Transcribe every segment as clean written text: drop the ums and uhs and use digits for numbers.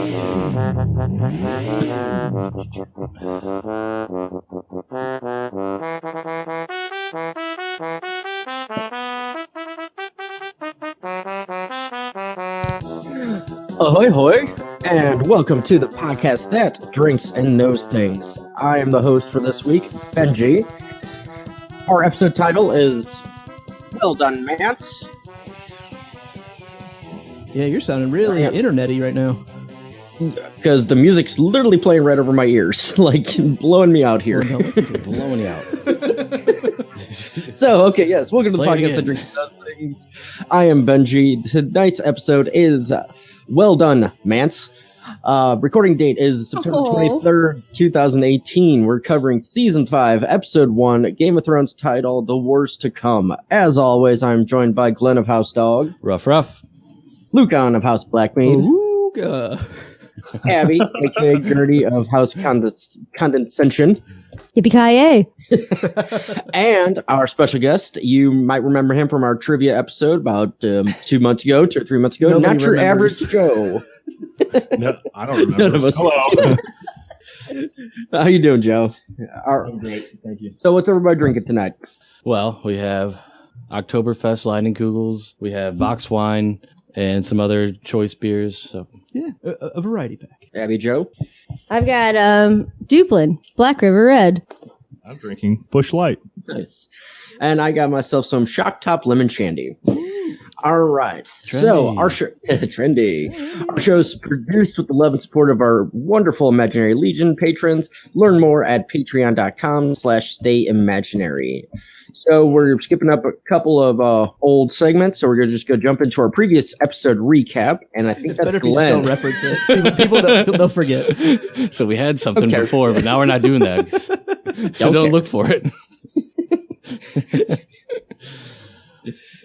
Ahoy hoy, and welcome to the podcast that drinks and knows things. I am the host for this week, Benji. Our episode title is Well Done, Mance. Yeah, you're sounding really internet-y right now. Because the music's literally playing right over my ears, like blowing me out here. Oh, no, it's blowing you out. So, okay, yes, welcome to the podcast that drinks and knows things. I am Benji. Tonight's episode is Well Done, Mance. Recording date is September 23rd, 2018. We're covering Season 5, Episode 1, Game of Thrones title, The Wars to Come. As always, I'm joined by Glenn of House Dog. Rough. Lucan of House Blackmead. Ooga. Abby, aka Gertie of House Condescension. Yippee-ki-yay. And our special guest, you might remember him from our trivia episode about 2 months ago, 2 or 3 months ago. Nobody Not your remembers. average Joe. No, I don't remember. None of us. Hello. How you doing, Joe? I'm great. Thank you. So what's everybody drinking tonight? Well, we have Oktoberfest Leinenkugels, we have box wine, and some other choice beers. So Yeah, a variety pack. Abby, Joe? I've got Duplin, Black River Red. I'm drinking Busch Light. Nice. And I got myself some Shock Top Lemon Shandy. All right. Trendy. So our show, trendy. Our show is produced with the love and support of our wonderful Imaginary Legion patrons. Learn more at patreon.com/stayimaginary. So we're skipping up a couple of old segments. So we're going to just go jump into our previous episode recap. And I think It's that's better if you Glenn. just don't reference it. People they'll forget. So we had something Okay. before, but now we're not doing that. So Okay. don't look for it.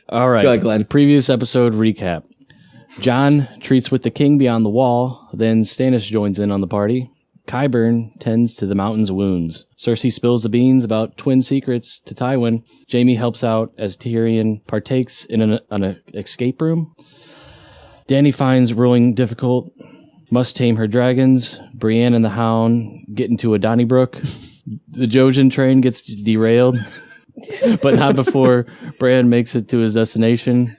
All right. Go ahead, Glenn. Previous episode recap. Jon treats with the king beyond the wall. Then Stannis joins in on the party. Qyburn tends to the mountain's wounds. Cersei spills the beans about twin secrets to Tywin. Jaime helps out as Tyrion partakes in an escape room. Dany finds ruling difficult. Must tame her dragons. Brienne and the Hound get into a Donnybrook. The Jojen train gets derailed, but not before Bran makes it to his destination.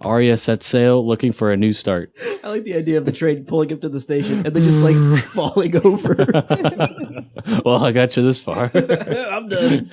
Arya sets sail looking for a new start. I like the idea of the train pulling up to the station and then just like falling over. Well, I got you this far. I'm done.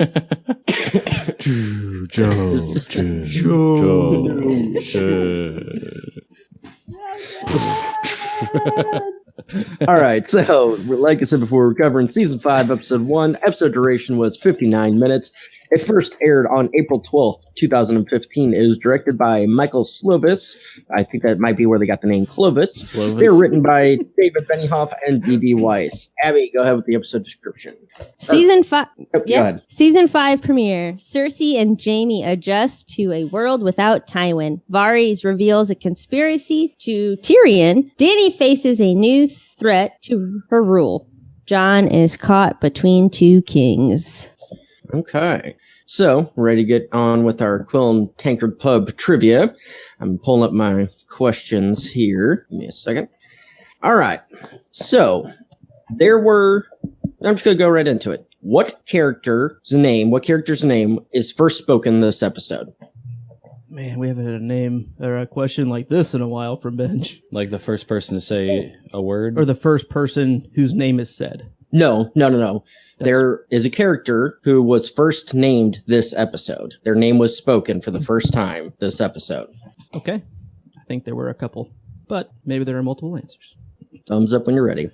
All right, so like I said before, we're covering Season 5, Episode 1. Episode duration was 59 minutes. It first aired on April 12th, 2015. It was directed by Michael Slovis. I think that might be where they got the name Clovis. Slovis. They were written by David Benioff and D.D. Weiss. Abby, go ahead with the episode description. Season 5. Go ahead. Season 5 premiere. Cersei and Jaime adjust to a world without Tywin. Varys reveals a conspiracy to Tyrion. Dany faces a new threat to her rule. Jon is caught between two kings. Okay, so we're ready to get on with our Quill and Tankard Pub trivia. I'm pulling up my questions here. Give me a second. All right, so I'm just going to go right into it. What character's name is first spoken in this episode? Man, we haven't had a name or a question like this in a while from Benj. Like the first person to say a word? Or the first person whose name is said. No. There is a character who was first named this episode. Their name was spoken for the first time this episode. Okay. I think there were a couple, but maybe there are multiple answers. Thumbs up when you're ready.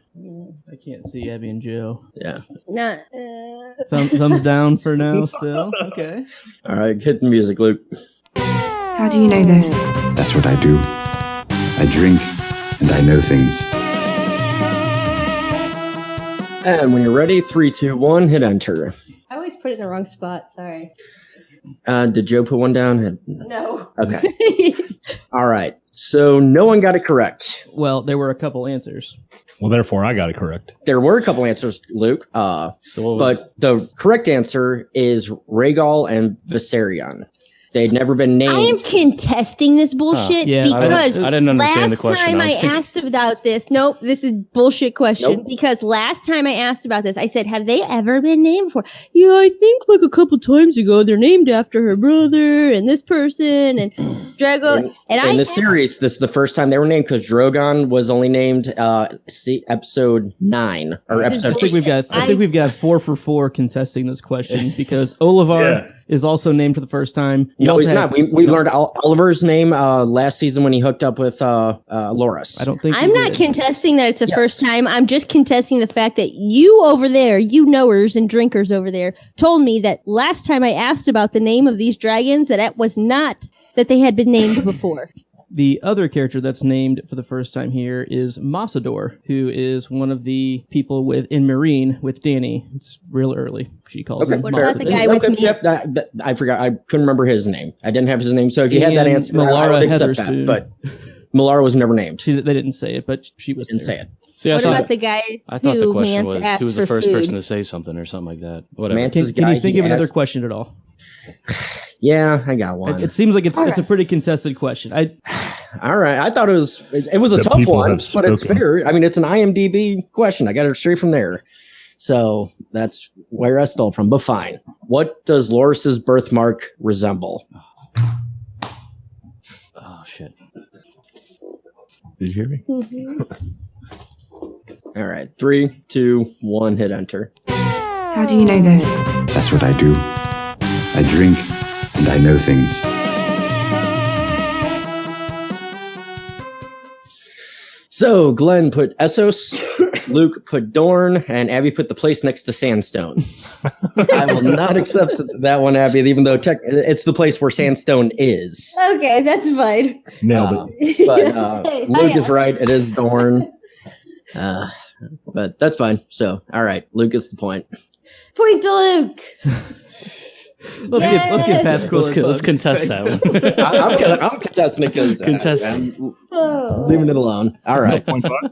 I can't see Abby and Joe. Yeah. Nah, Thumbs down for now still. Okay. All right, hit the music, Luke. How do you know this? That's what I do. I drink and I know things. And when you're ready, 3, 2, 1, hit enter. I always put it in the wrong spot. Sorry. Did Joe put one down? No. Okay. All right. So no one got it correct. Well, there were a couple answers. Well, therefore, I got it correct. There were a couple answers, Luke. So what was, But the correct answer is Rhaegal and Viserion. They'd never been named. I am contesting this bullshit Yeah, because I didn't understand the last question. time I asked about this, nope, this is bullshit question. Nope. Because last time I asked about this, I said, have they ever been named before? Yeah, I think like a couple times ago, they're named after her brother and this person and Drago. In the series, this is the first time they were named because Drogon was only named episode 9 or episode I think we've got 4 for 4 contesting this question because Olivar is also named for the first time. No, he's not. We learned Oliver's name last season when he hooked up with Loras. I don't think I'm not contesting that it's the first time. I'm just contesting the fact that you over there, you knowers and drinkers over there, told me that last time I asked about the name of these dragons, that it was not that they had been named before. The other character that's named for the first time here is Massador, who is one of the people in Marine with Danny. It's real early. She calls him. What about the guy with me? Yep, I forgot. I couldn't remember his name. I didn't have his name. So if you had that answer, I would accept that. But Malara was never named. They didn't say it, but she was. Didn't say it. See, what about the guy I thought the question Mance was asked who was the for first food? person to say something or something like that. Whatever. Mance's Can guy, you think he of another asked- question at all? Yeah, I got one. It seems like it's a pretty contested question. All right, I thought it was a The tough people one, have but it's spoken. fair. I mean, it's an IMDb question. I got it straight from there, so that's where I stole from. But fine. What does Loras's birthmark resemble? Oh shit. Did you hear me? All right, 3, 2, 1, hit enter. How do you know this? That's what I do. I drink and I know things. So Glenn put Essos, Luke put Dorne, and Abby put the place next to Sandstone. I will not accept that one, Abby, even though it's the place where Sandstone is. Okay, that's fine. Nailed it. But Luke is right. It is Dorne. But that's fine. So, all right. Luke gets the point. Point to Luke. Let's get past cool. Let's contest that one. I'm contesting it because I'm leaving it alone. All right. 0.5?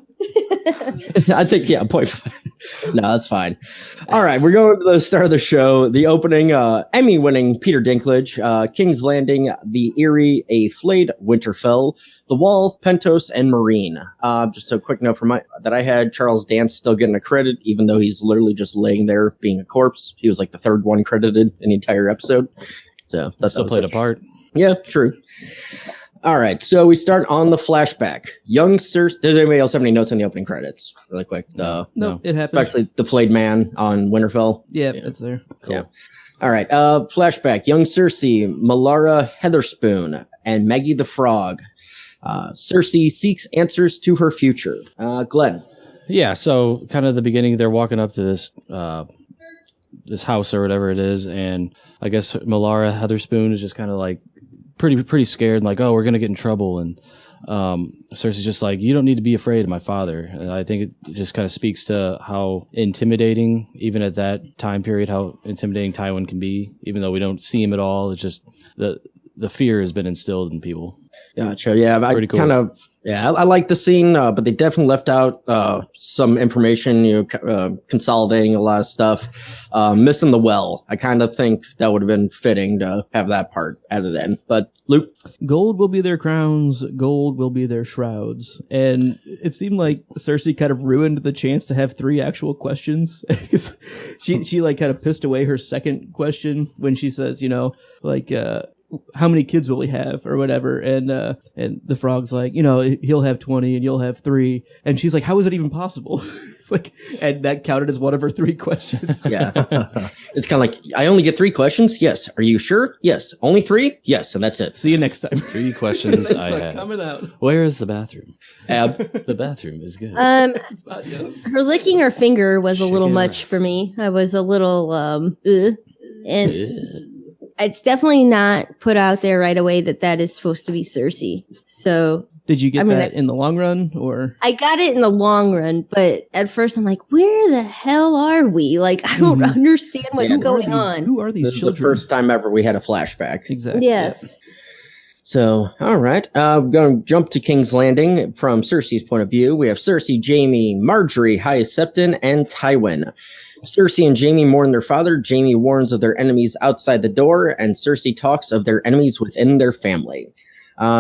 I think, 0.5. No, that's fine. All right. We're going to the start of the show. The opening, Emmy-winning Peter Dinklage, King's Landing, The Eyrie, A Flayed Winterfell, The Wall, Pentos, and Marine. Just a quick note that I had Charles Dance still getting a credit, even though he's literally just laying there being a corpse. He was like the third one credited in the entire episode. So that's Still played a part. Yeah, true. All right, so we start on the flashback. Young Cersei. Does anybody else have any notes on the opening credits? Really quick. No, it happened. Especially the flayed man on Winterfell. Yeah, it's there. Cool. Yeah. All right. Flashback. Young Cersei, Malara Heatherspoon, and Maggie the Frog. Cersei seeks answers to her future. Glenn. Yeah, so kind of the beginning, they're walking up to this house or whatever it is, and I guess Malara Heatherspoon is just kind of like pretty scared, and like, oh, we're gonna get in trouble, and Cersei's just like, you don't need to be afraid of my father. And I think it just kind of speaks to how intimidating, even at that time period, how intimidating Tywin can be, even though we don't see him at all. It's just the fear has been instilled in people. Gotcha. Yeah, Pretty cool. I like the scene, but they definitely left out some information, consolidating a lot of stuff, missing the well. I kind of think that would have been fitting to have that part added in. But Luke? Gold will be their crowns, gold will be their shrouds. And it seemed like Cersei kind of ruined the chance to have 3 actual questions. she like kind of pissed away her second question when she says, how many kids will we have or whatever? And the frog's like, he'll have 20 and you'll have 3. And she's like, how is it even possible? And that counted as one of her 3 questions. Yeah. It's kind of like, I only get 3 questions? Yes. Are you sure? Yes. Only 3? Yes. And that's it. See you next time. 3 questions I had. Coming out. Where is the bathroom? Ab. The bathroom is good. Her licking her finger was a little much for me. I was a little, and it's definitely not put out there right away that is supposed to be Cersei. So did you get that in the long run, or? I got it in the long run, but at first I'm like, where the hell are we? Like, I don't understand what's going on. Who are these This children? is the first time ever we had a flashback. Exactly. Yes. So, all right. I'm going to jump to King's Landing from Cersei's point of view. We have Cersei, Jaime, Marjorie, Hyacinth, and Tywin. Cersei and Jaime mourn their father. Jaime warns of their enemies outside the door, and Cersei talks of their enemies within their family.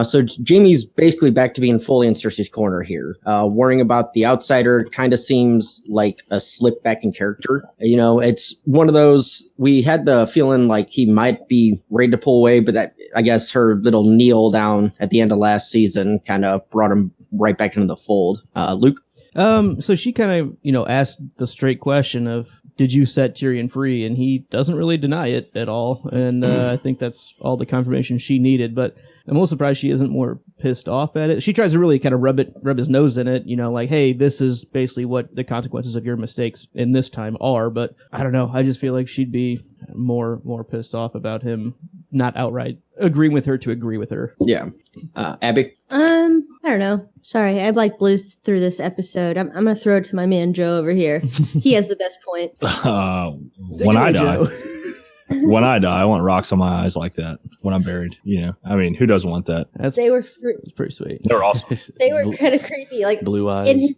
So Jaime's basically back to being fully in Cersei's corner here. Worrying about the outsider kind of seems like a slip back in character. You know, it's one of those, we had the feeling like he might be ready to pull away, but that, I guess her little kneel down at the end of last season kind of brought him right back into the fold. Luke? So she kind of, asked the straight question of, did you set Tyrion free? And he doesn't really deny it at all. And I think that's all the confirmation she needed. But I'm a little surprised she isn't more pissed off at it. She tries to really kind of rub his nose in it, like, hey, this is basically what the consequences of your mistakes in this time are. But I don't know. I just feel like she'd be more pissed off about him not outright agreeing with her to agree with her. Yeah. Abby? I don't know. Sorry, I like blues through this episode. I'm gonna throw it to my man Joe over here. He has the best point. When I die, I want rocks on my eyes like that when I'm buried. I mean, who doesn't want that? That's pretty sweet. They're awesome. They were kind of creepy, like blue eyes. And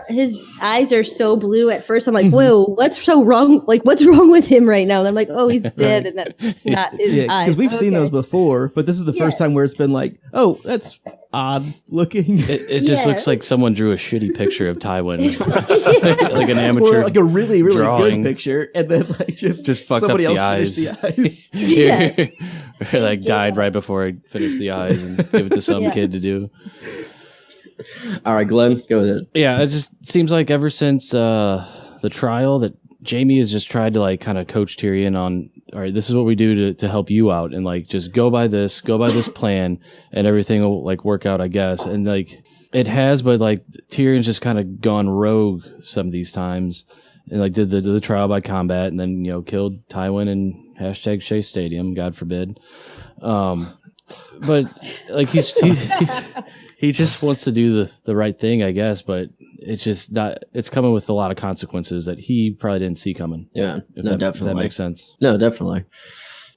his eyes are so blue. At first, I'm like, "Whoa, what's so wrong? Like, what's wrong with him right now?" And I'm like, "Oh, he's dead, and that's not his eyes." Because we've seen those before, but this is the first time where it's been like, "Oh, that's odd looking." It just looks like someone drew a shitty picture of Tywin, like an amateur, or like a really drawing. good picture, and then like just fucked somebody up else the finished the eyes. Or like died right before I finished the eyes and give it to some kid to do. All right, Glenn, go ahead. Yeah, it just seems like ever since the trial that Jaime has just tried to like kind of coach Tyrion on, all right, this is what we do to help you out, and like just go by this plan, and everything will like work out, I guess. And like it has, but like Tyrion's just kind of gone rogue some of these times, and like did the trial by combat, and then killed Tywin and #Shea Stadium, God forbid. But like he just wants to do the right thing, I guess, but it's just not, it's coming with a lot of consequences that he probably didn't see coming. Yeah, definitely. If that makes sense. No, definitely.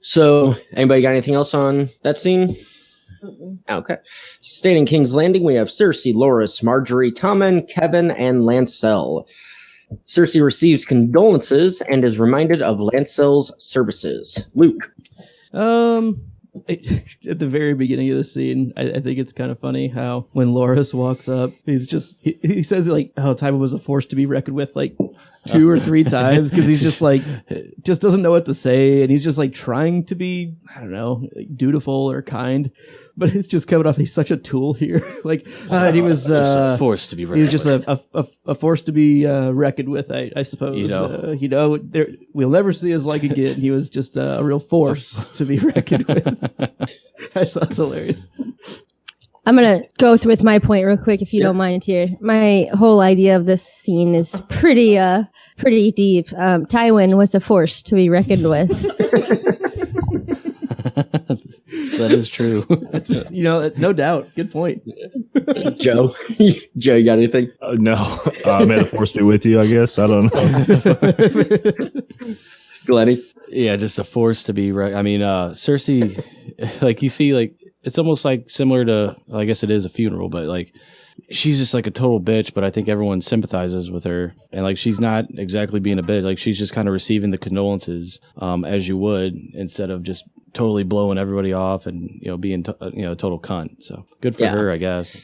So, anybody got anything else on that scene? Okay. Staying in King's Landing, we have Cersei, Loras, Marjorie, Tommen, Kevin, and Lancel. Cersei receives condolences and is reminded of Lancel's services. Luke. At the very beginning of the scene, I think it's kind of funny how when Loras walks up, he's just he says like, "Oh, Tywin was a force to be reckoned with," like 2 or 3 times, because he's just like just doesn't know what to say, and he's just like trying to be, I don't know, dutiful or kind, but it's just coming off he's such a tool here. Like and he was just a force to be reckoned. He was just a force to be reckoned with, I suppose. We'll never see his like again. He was just a real force to be reckoned with. That's hilarious. I'm gonna go with my point real quick, if you don't mind, here. My whole idea of this scene is pretty deep. Tywin was a force to be reckoned with. That is true. No doubt. Good point. Joe, you got anything? No. May the force be with you, I guess. I don't know. Glenny? Yeah, just a force to be right. I mean, Cersei, like you see, like it's almost like similar to, I guess it is a funeral, but like she's just like a total bitch, but I think everyone sympathizes with her, and like she's not exactly being a bitch. Like she's just kind of receiving the condolences, as you would, instead of just totally blowing everybody off and being a total cunt. So good for her, I guess.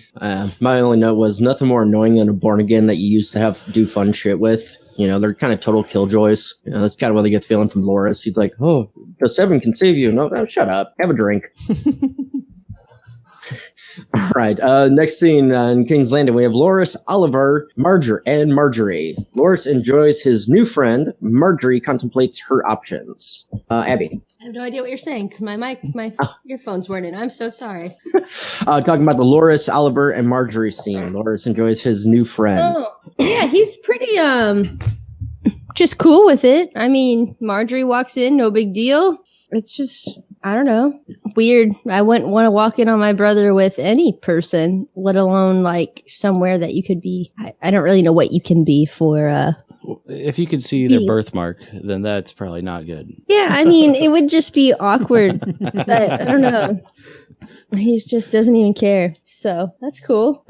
My only note was nothing more annoying than a born again that you used to have to do fun shit with. They're kind of total killjoys. That's kind of what they get the feeling from Loras. He's like, "Oh, the 7 can save you." No, shut up. Have a drink. All right. Next scene in King's Landing, we have Loras, Oliver, and Marjorie. Loras enjoys his new friend. Marjorie contemplates her options. Abby. I have no idea what you're saying because my earphones weren't in. I'm so sorry. Talking about the Loras, Oliver, and Marjorie scene. Loras enjoys his new friend. Oh, yeah, he's pretty just cool with it. I mean, Marjorie walks in, no big deal. It's just, I don't know, weird. I wouldn't want to walk in on my brother with any person, let alone like somewhere that you could be. I don't really know what you can be for. If you could see their birthmark, then that's probably not good. Yeah, I mean, it would just be awkward. I don't know. He just doesn't even care. So that's cool.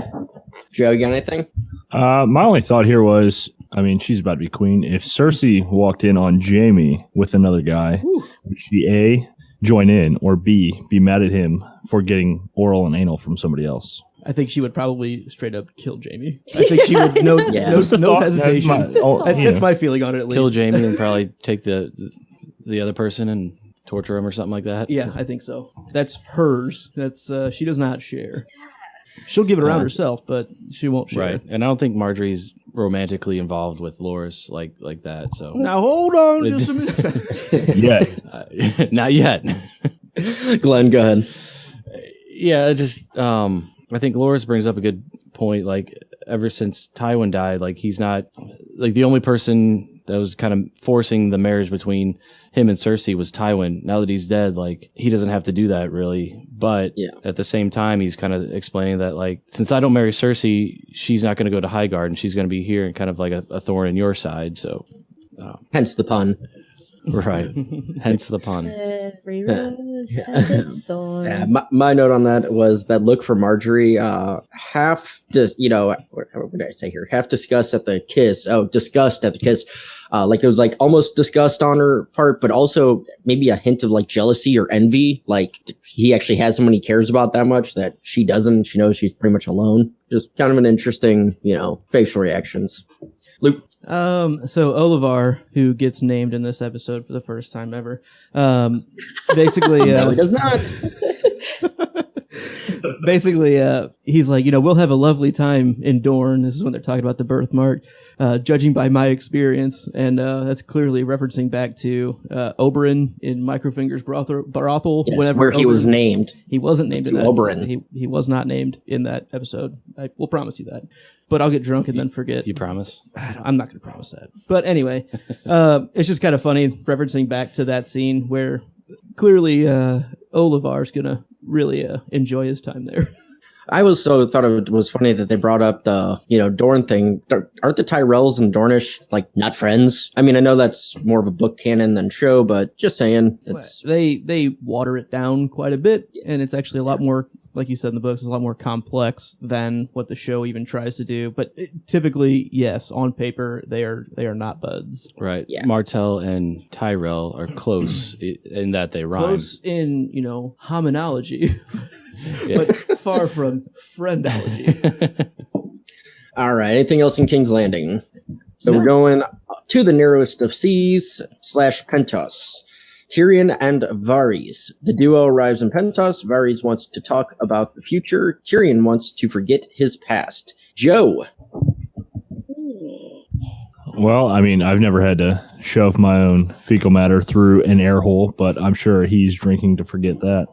Joe, you got anything? My only thought here was, I mean, she's about to be queen. If Cersei walked in on Jaime with another guy, would she A, join in, or B, be mad at him for getting oral and anal from somebody else? I think she would probably straight up kill Jaime. I think she would no hesitation. That's my feeling on it. At least Kill Jaime and probably take the other person and torture him or something like that. Yeah, I think so. That's hers. That's she does not share. She'll give it around herself, but she won't share. Right, and I don't think Marjorie's romantically involved with Loras like that. So now hold on just a minute. Not yet. Glenn, go ahead. Yeah, just I think Loras brings up a good point. Like, ever since Tywin died, like, he's not like the only person that was kind of forcing the marriage between him and Cersei was Tywin. Now that he's dead, like, he doesn't have to do that really. But at the same time, he's kind of explaining that, like, since I don't marry Cersei, she's not going to go to Highgarden, and she's going to be here and kind of like a thorn in your side. So, hence the pun. Right. Hence the pun. Every rose has its thorn. Yeah, my note on that was that look for Marjorie, half what did I say here? Half disgust at the kiss. Oh, disgust at the kiss. Like it was like almost disgust on her part, but also maybe a hint of like jealousy or envy. Like he actually has someone he cares about that much that she doesn't. She knows she's pretty much alone. Just kind of an interesting, facial reactions. Luke. So Olivar, who gets named in this episode for the first time ever, basically, no, he does not. Basically, he's like, we'll have a lovely time in Dorne. This is when they're talking about the birthmark, judging by my experience. And that's clearly referencing back to Oberyn in Microfinger's brothel. Yes, whenever where he was named. He wasn't named in that Oberyn. episode. He was not named in that episode. I will promise you that. But I'll get drunk and then forget. You promise? I'm not going to promise that. But anyway, it's just kind of funny referencing back to that scene where clearly Olivar's going to really enjoy his time there. I thought it was funny that they brought up the, Dorne thing. Aren't the Tyrells and Dornish, like, not friends? I mean, I know that's more of a book canon than show, but just saying. They water it down quite a bit, and it's actually a lot more, like you said in the books, it's a lot more complex than what the show even tries to do. But typically, yes, on paper, they are not buds. Right. Yeah. Martell and Tyrell are close in that they rhyme. Close in, hominology. But far from friendology. All right. Anything else in King's Landing? So we're going to the narrowest of seas / Pentos. Tyrion and Varys. The duo arrives in Pentos. Varys wants to talk about the future. Tyrion wants to forget his past. Joe. Well, I mean, I've never had to shove my own fecal matter through an air hole, but I'm sure he's drinking to forget that.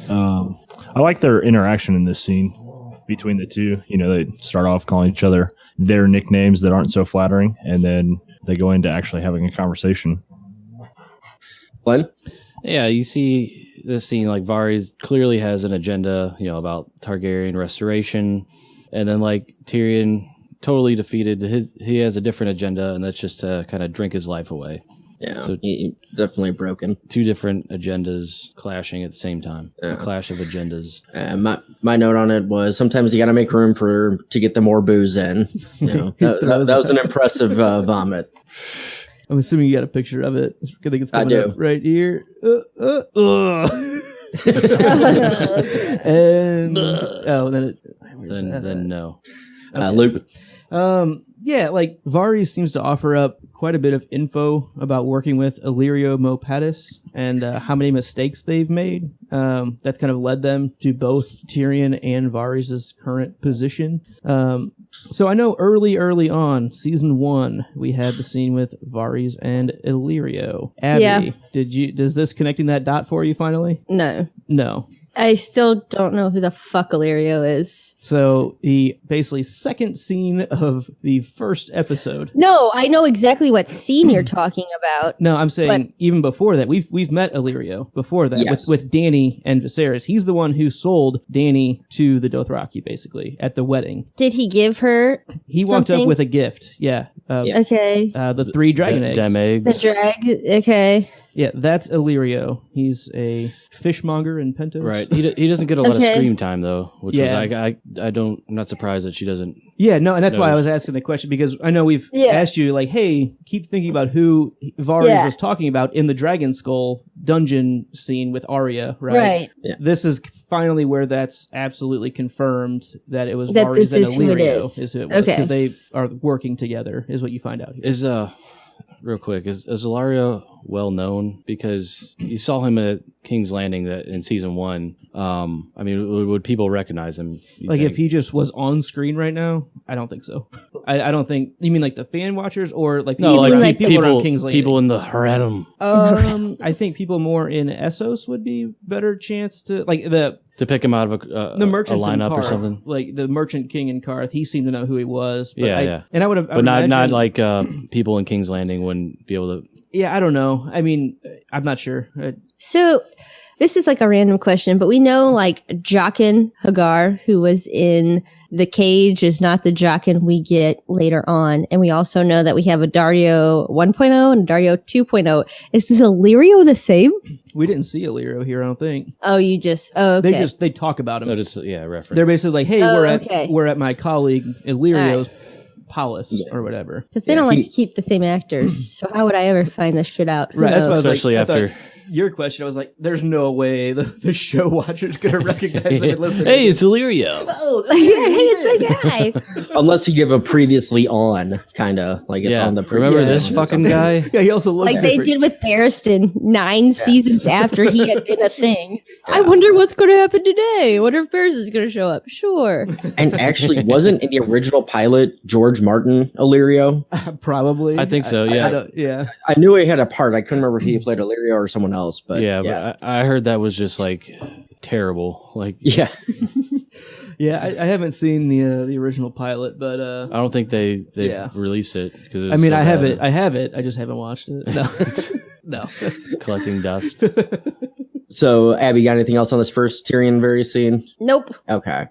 I like their interaction in this scene between the two. They start off calling each other their nicknames that aren't so flattering, and then they go into actually having a conversation. Glenn? Yeah, you see this scene, like, Varys clearly has an agenda, about Targaryen restoration, and then, like, Tyrion totally defeated he has a different agenda, and that's just to kind of drink his life away. Yeah, so he definitely broken. Two different agendas clashing at the same time. A clash of agendas. My note on it was sometimes you got to make room to get the more booze in. That was an impressive vomit. I'm assuming you got a picture of it. I think it's coming up right here. And then no. Luke. Yeah, like Varys seems to offer up quite a bit of info about working with Illyrio Mopatis and how many mistakes they've made. That's kind of led them to both Tyrion and Varys' current position. So I know early on, season 1, we had the scene with Varys and Illyrio. Abby, does this connecting that dot for you finally? No. I still don't know who the fuck Illyrio is. So the basically second scene of the first episode. No, I know exactly what scene you're talking about. No, I'm saying even before that, we've met Illyrio before that with Dany and Viserys. He's the one who sold Dany to the Dothraki, basically at the wedding. Did he give her? He walked up with a gift. Yeah. Okay. The 3 dragon eggs. Dem eggs. The drag. Okay. Yeah, that's Illyrio. He's a fishmonger in Pentos. Right. He doesn't get a lot of Okay. screen time though, which Yeah. was I'm not surprised that she doesn't. Yeah, no, and that's why No. I was asking the question, because I know we've Yeah. asked you, like, hey, keep thinking about who Varys Yeah. was talking about in the Dragon Skull dungeon scene with Arya, right? Right. This is finally where that's absolutely confirmed that it was That Varys this and is who it Illyrio is. who it was, Okay. because they are working together, is what you find out here. Is real quick, is Ilario well known? Because you saw him at King's Landing that in season 1. I mean, would people recognize him? Like, think? if he just was on screen right now, I don't think so. I don't think. You mean like the fan watchers, or like no, people like around, like people around King's Landing? people in the harem I think people more in Essos would be better chance to like the to pick him out of a merchants in lineup Karth, or something. like the merchant king in Karth. He seemed to know who he was. But Yeah. And I would have, But not like people in King's Landing wouldn't be able to. Yeah, I don't know. I mean, I'm not sure. So this is like a random question, but we know like Jaqen Hagar, who was in the cage, is not the Jaqen we get later on. And we also know that we have a Dario 1.0 and a Dario 2.0. Is this Illyrio the same? We didn't see Illyrio here, I don't think. Oh, you just, oh, okay. They talk about him. Notice, reference. They're basically like, hey, Oh, we're okay. we're at my colleague Illyrio's palace or whatever. Because they don't like to keep the same actors. So how would I ever find this shit out? Who Right, that's what I knows? was Especially like, I after- thought your question, I was like, there's no way the show watcher's going to recognize him unless they're Hey, it's Illyrio. oh, Yeah, hey, it's the guy. Unless you give a previously on, kind of like it's on the Remember previous this one or fucking something. guy? Yeah, he also looks Like they different. did with Barristan 9 seasons after he had been a thing. I wonder what's going to happen today. I wonder if Barristan's going to show up. Sure. And actually, wasn't in the original pilot George Martin Illyrio? Probably. I think so, yeah. I don't- yeah. I knew he had a part. I couldn't remember if he played Illyrio or someone else. But But I heard that was just like terrible. Like, yeah. Yeah, I haven't seen the original pilot, but I don't think they Yeah. released it because I mean, I have it. I have it. I just haven't watched it. No, no. collecting dust. So, Abby, got anything else on this first Tyrion Varys scene? Nope. Okay.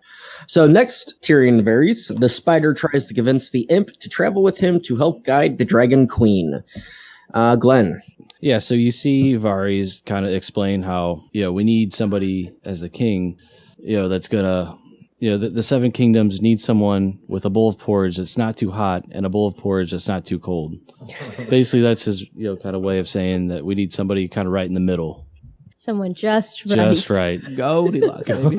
So next, Tyrion Varys, the spider tries to convince the imp to travel with him to help guide the Dragon Queen. Glenn. Yeah, so you see Varys kind of explain how, we need somebody as the king, that's gonna, the Seven Kingdoms need someone with a bowl of porridge that's not too hot and a bowl of porridge that's not too cold. Basically, that's his, kind of way of saying that we need somebody kind of right in the middle. Someone just right. Just right. Goldilocks, baby.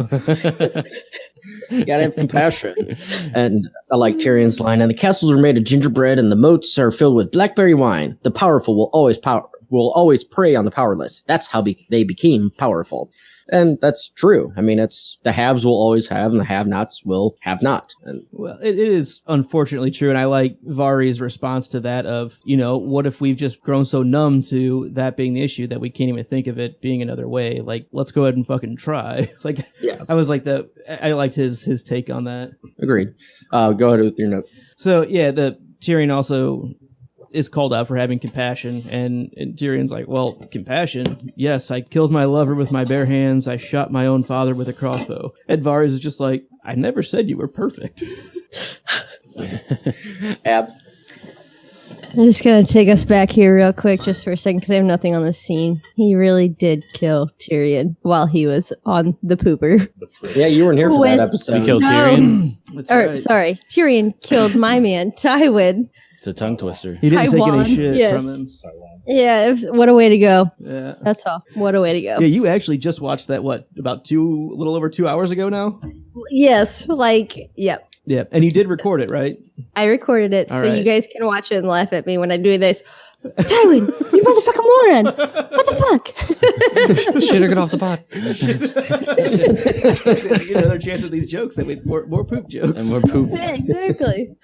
You gotta have compassion. And I like Tyrion's line, and the castles are made of gingerbread and the moats are filled with blackberry wine. The powerful will always prey on the powerless. That's how they became powerful. And that's true. I mean, it's the haves will always have and the have-nots will have not. And Well, it is unfortunately true, and I like Vari's response to that of, what if we've just grown so numb to that being the issue that we can't even think of it being another way? Like, let's go ahead and fucking try. Like, Yeah. I was like I liked his take on that. agreed. Go ahead with your note. So yeah, the Tyrion also is called out for having compassion, and Tyrion's like, well, compassion? Yes, I killed my lover with my bare hands. I shot my own father with a crossbow. And Varys is just like, I never said you were perfect. Ab. I'm just going to take us back here real quick just for a second because I have nothing on this scene. He really did kill Tyrion while he was on the pooper. Yeah, you weren't here for When- that episode. You killed No. Tyrion? That's Or, right. sorry, Tyrion killed my man, Tywin. It's a tongue twister. He didn't take Taiwan, any shit yes. from him. Yeah, what a way to go. Yeah. That's all. What a way to go. Yeah, you actually just watched that, about a little over 2 hours ago now? Yes, yep. Yeah, and you did record it, right? I recorded it All so right. you guys can watch it and laugh at me when I do this. Tywin, you motherfucking moron. What the fuck? Shit or get off the pot. You get another chance at these jokes that we more poop jokes. And we're poop. Yeah, exactly.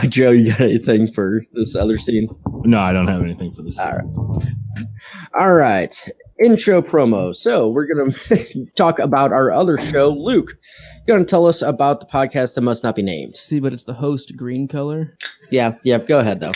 Joe, you got anything for this other scene? No, I don't have anything for this. All right. Intro promo. So we're going to talk about our other show. Luke, going to tell us about the podcast that must not be named. See, but it's the host green color. Yeah. Go ahead, though.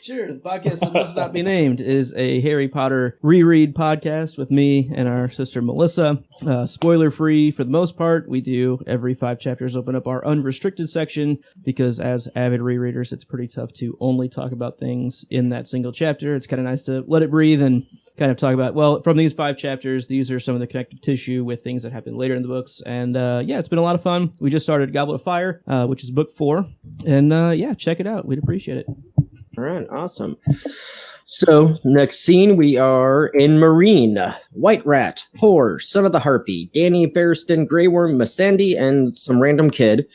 Sure, the podcast that must not be named is a Harry Potter reread podcast with me and our sister Melissa. Spoiler free for the most part. We do every 5 chapters open up our unrestricted section because as avid rereaders, it's pretty tough to only talk about things in that single chapter. It's kind of nice to let it breathe and kind of talk about, well, from these 5 chapters, these are some of the connective tissue with things that happen later in the books. And yeah, it's been a lot of fun. We just started Goblet of Fire, which is book 4. And yeah, check it out. We'd appreciate it. All right, awesome. So, next scene, we are in Marine. White Rat, Whore, Son of the Harpy, Danny, Barristan, Grey Worm, Missandei, and some random kid.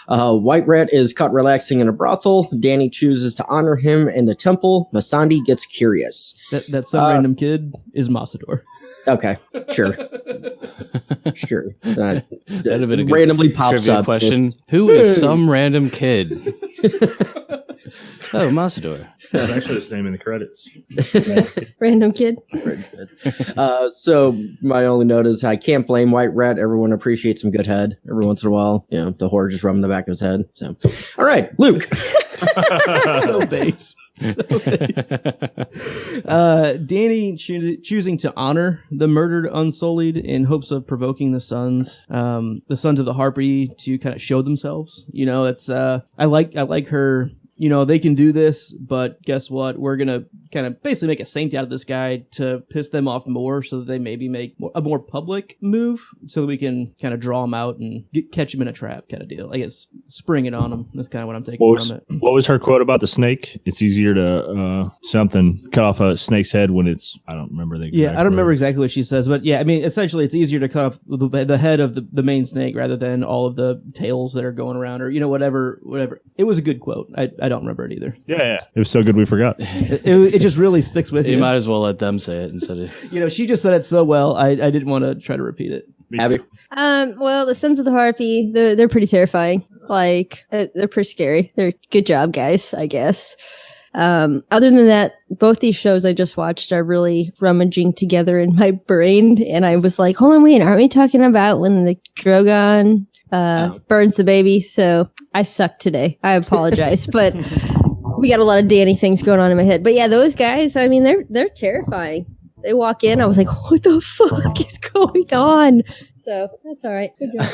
White Rat is caught relaxing in a brothel. Danny chooses to honor him in the temple. Missandei gets curious. That some random kid is Massador. Okay, sure. Sure. That'd have been a good randomly pops trivia up. question. Who is some random kid? Oh, Massador. That's actually his name in the credits. Random kid. So my only note is I can't blame White Rat. Everyone appreciates some good head every once in a while. You know, the whore just rubbing the back of his head. So, all right, Luke. So base. Danny choosing to honor the murdered Unsullied in hopes of provoking the Sons of the Harpy to kind of show themselves. You know, it's I like her. You know, they can do this, but guess what? We're going to kind of basically make a saint out of this guy to piss them off more so that they maybe make a more public move so that we can kind of draw them out and catch them in a trap kind of deal. I guess spring it on them. That's kind of what I'm taking from it. What was her quote about the snake? It's easier to cut off a snake's head when it's, I don't remember the exact Yeah, I don't remember word. exactly what she says, but yeah, I mean, essentially it's easier to cut off the head of the main snake rather than all of the tails that are going around or, you know, whatever. It was a good quote. I don't remember it either. Yeah. It was so good we forgot. It just really sticks with you. You might as well let them say it instead of... You know, she just said it so well, I didn't want to try to repeat it. Abby? Well, the Sons of the Harpy, they're pretty terrifying. Like, they're pretty scary. They're good job, guys, I guess. Other than that, both these shows I just watched are really rummaging together in my brain. And I was like, hold on, wait, aren't we talking about when the Drogon burns the baby? So I suck today. I apologize. But we got a lot of Danny things going on in my head. But yeah, those guys, I mean, they're terrifying. They walk in, I was like, what the fuck is going on? So that's all right. Good job.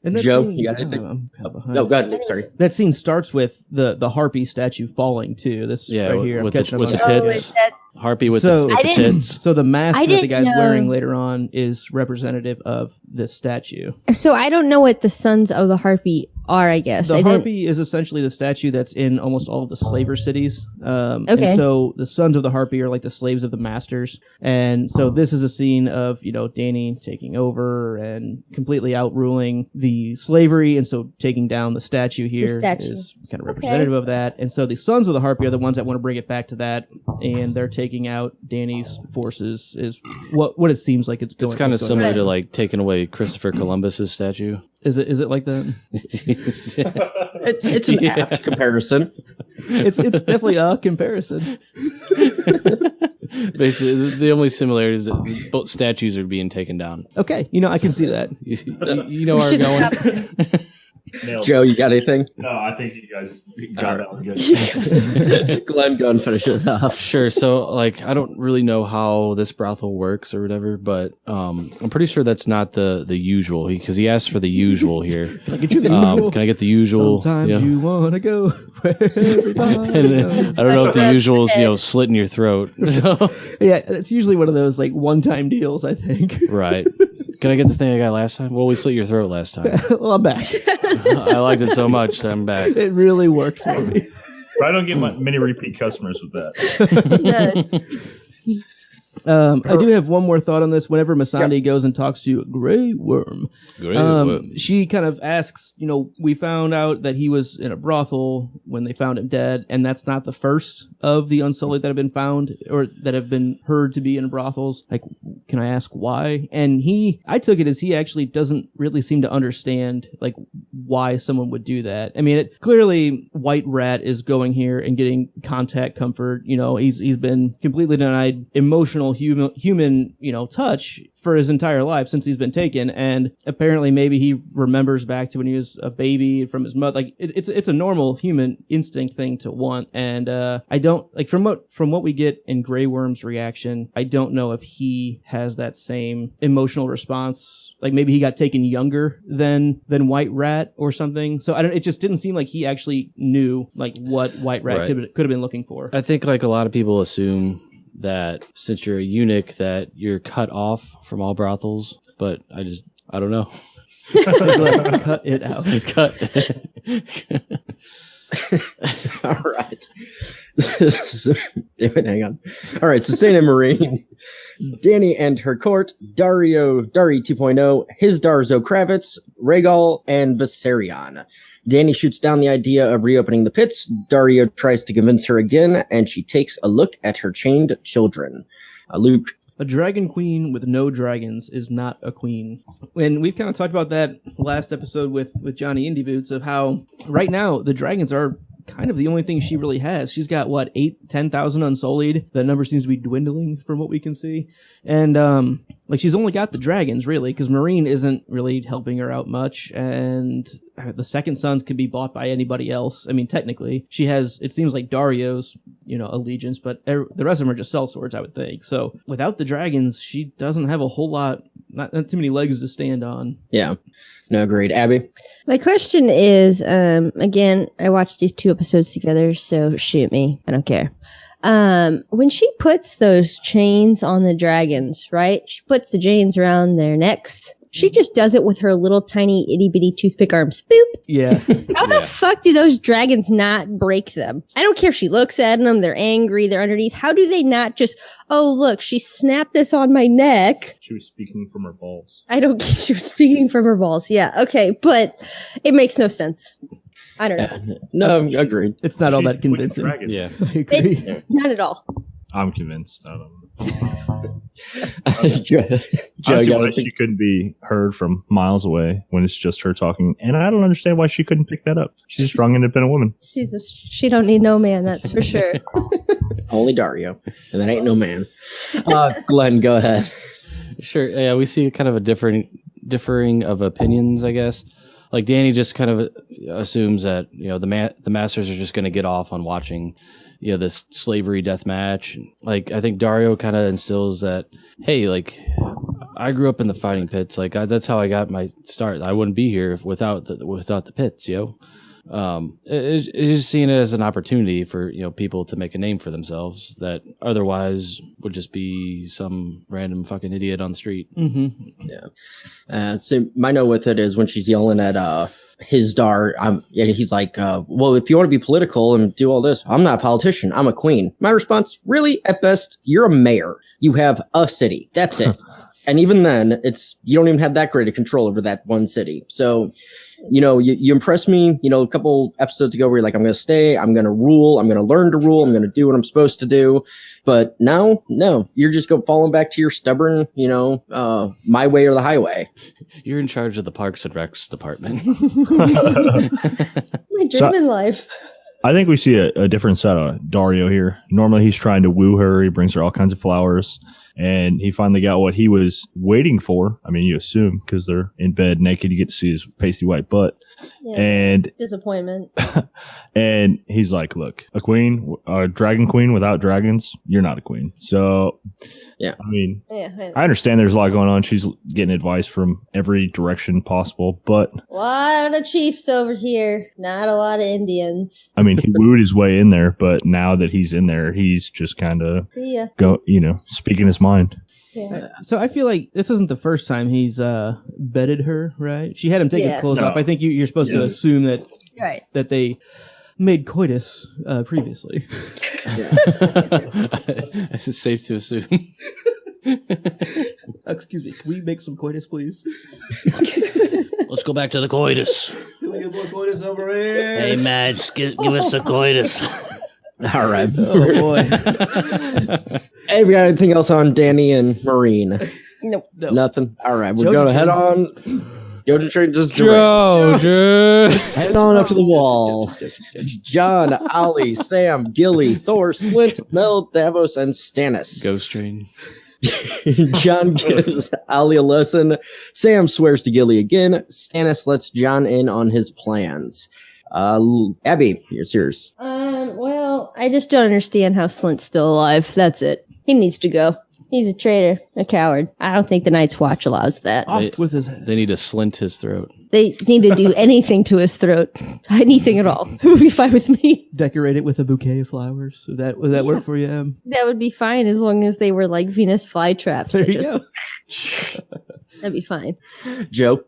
And that Joe, scene, you got anything? no, No, go ahead, Luke, sorry. that scene starts with the harpy statue falling too. This Yeah, right here. I'm with catching the up on tits. that. Harpy with So- the I didn't- tits. So the mask I that the didn't guy's know. wearing later on is representative of this statue. So I don't know what the Sons of the Harpy are, I guess. The I didn't. harpy is essentially the statue that's in almost all of the slaver cities. Okay. And so the sons of the harpy are like the slaves of the masters. And so this is a scene of, you know, Danny taking over and completely outruling the slavery. And so taking down the statue here statue. is kind of representative of that. And so the sons of the harpy are the ones that want to bring it back to that. And they're taking out Danny's forces is what it seems like it's going. It's kind of what's going similar on. to like taking away Christopher Columbus's statue. Is it like that? It's an apt comparison. It's definitely a comparison. Basically, the only similarity is that both statues are being taken down. Okay, you know, I can see that. You know where I'm going. Nailed Joe, you got anything? No, I think you guys got that one good. Glenn, go and finish it off. Sure. So, like, I don't really know how this brothel works or whatever, but I'm pretty sure that's not the usual. Because he asked for the usual here. Can I get you the usual? Can I get the usual? Sometimes you know? you wanna go where everybody And I don't know if the usual is, you know, slitting your throat. So, Yeah, it's usually one of those like one-time deals, I think. right. Can I get the thing I got last time? Well, we slit your throat last time. Well, I'm back. I liked it so much that I'm back. It really worked for me. But I don't get many repeat customers with that. I do have one more thought on this. Whenever Missandei goes and talks to Grey Worm, she kind of asks, you know, we found out that he was in a brothel when they found him dead, and that's not the first of the Unsullied that have been found or that have been heard to be in brothels. Like, can I ask why? And I took it as he actually doesn't really seem to understand, like, why someone would do that. I mean, clearly White Rat is going here and getting contact comfort. You know, he's been completely denied emotional emotional human, touch for his entire life since he's been taken. And apparently maybe he remembers back to when he was a baby from his mother. Like it's a normal human instinct thing to want. And, I don't like from what we get in Grey Worm's reaction, I don't know if he has that same emotional response. Like maybe he got taken younger than White Rat or something. So it just didn't seem like he actually knew like what White Rat could have been looking for. I think like a lot of people assume that since you're a eunuch that you're cut off from all brothels, but I don't know. Cut it out. Cut. All right. Damn it, hang on. All right, so Saint and Marine, Danny and her court, Dari 2.0, Hizdar Zokravitz, Rhaegal, and Viserion. Danny shoots down the idea of reopening the pits. Dario tries to convince her again, and she takes a look at her chained children. Luke. A dragon queen with no dragons is not a queen. And we've kind of talked about that last episode with Johnny Indie Boots of how right now the dragons are kind of the only thing she really has. She's got 10,000 unsullied. That number seems to be dwindling from what we can see. And she's only got the dragons really, because Marine isn't really helping her out much. And the second sons can be bought by anybody else. I mean, technically she has, it seems like Dario's, allegiance, but the rest of them are just sellswords, I would think. So without the dragons, she doesn't have a whole lot, not too many legs to stand on. Yeah. No, agreed. Abby? My question is, again, I watched these 2 episodes together, so shoot me. I don't care. When she puts those chains on the dragons, right? She puts the chains around their necks. She just does it with her little tiny itty bitty toothpick arms. Boop. Yeah. How the fuck do those dragons not break them? I don't care if she looks at them, they're angry, they're underneath. How do they not just, oh, look, she snapped this on my neck. She was speaking from her balls. I don't get she was speaking from her balls. Yeah. Okay. But it makes no sense. I don't know. No, agreed. It's not all that convincing. Yeah. I agree. Not at all. I'm convinced. I don't know. Joe, I see why she couldn't be heard from miles away when it's just her talking, and I don't understand why she couldn't pick that up. She's a strong, independent woman. She don't need no man, that's for sure. Only Dario, and that ain't no man. Glenn, go ahead. Sure. Yeah, we see kind of a differing of opinions, I guess. Like Danny just kind of assumes that the masters are just going to get off on watching this slavery death match. Like I think Dario kind of instills that, hey, like I grew up in the fighting pits. Like that's how I got my start. I wouldn't be here without the pits. It's just seeing it as an opportunity for people to make a name for themselves that otherwise would just be some random fucking idiot on the street. Mm-hmm. Yeah. So my note with it is when she's yelling at Hizdar, and he's like, well, if you want to be political and do all this, I'm not a politician, I'm a queen. My response, really, at best, you're a mayor. You have a city. That's it. And even then, you don't even have that great a control over that one city. So, you impressed me, a couple episodes ago where you're like, I'm going to stay, I'm going to rule, I'm going to learn to rule, I'm going to do what I'm supposed to do. But now, no, you're just falling back to your stubborn, my way or the highway. You're in charge of the Parks and Recs department. My dream in life. I think we see a different side of Dario here. Normally he's trying to woo her. He brings her all kinds of flowers. And he finally got what he was waiting for. I mean, you assume because they're in bed naked, you get to see his pasty white butt. Yeah, and disappointment. And he's like, look, a dragon queen without dragons, you're not a queen. So, yeah, I mean, I understand there's a lot going on. She's getting advice from every direction possible, but a lot of chiefs over here, not a lot of Indians. I mean, he wooed his way in there, but now that he's in there, he's just kind of speaking his mind. Yeah. So I feel like this isn't the first time he's bedded her, right? She had him take his clothes off. I think you're supposed to assume that that they made coitus previously. It's safe to assume. Excuse me, can we make some coitus, please? Let's go back to the coitus. Can we get more coitus over here? Hey, Madge, give us the coitus. All right. Oh, boy. Hey, we got anything else on Danny and Marine? Nope. No. Nothing? All right. We're Jojo going to head on. Golden train just Joe, head on up to the wall. John, Ollie, Sam, Gilly, Thor, Slint, Mel, Davos, and Stannis. Ghost train. John gives Ollie a lesson. Sam swears to Gilly again. Stannis lets John in on his plans. Abby, here's yours. Well, I just don't understand how Slint's still alive. That's it. He needs to go. He's a traitor, a coward. I don't think the Night's Watch allows that. Off with his head. They need to slint his throat. They need to do anything to his throat. Anything at all. It would be fine with me. Decorate it with a bouquet of flowers. Would that work for you, Em? That would be fine as long as they were like Venus flytraps. There that you go. That'd be fine. Joe?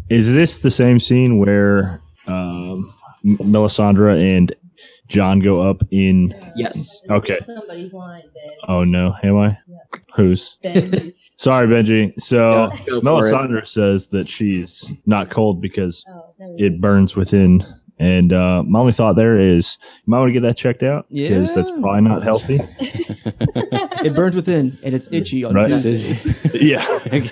Is this the same scene where Melisandre and John go up in? Yes. Okay. Somebody's lying, Ben. Oh no, am I? Yeah. Who's? Ben. Sorry, Benji. So Yeah, go for Melisandre says that she's not cold because Oh, it burns within. And my only thought there is you might want to get that checked out because that's probably not healthy. It burns within, and it's itchy on Right. Tuesdays. Yeah,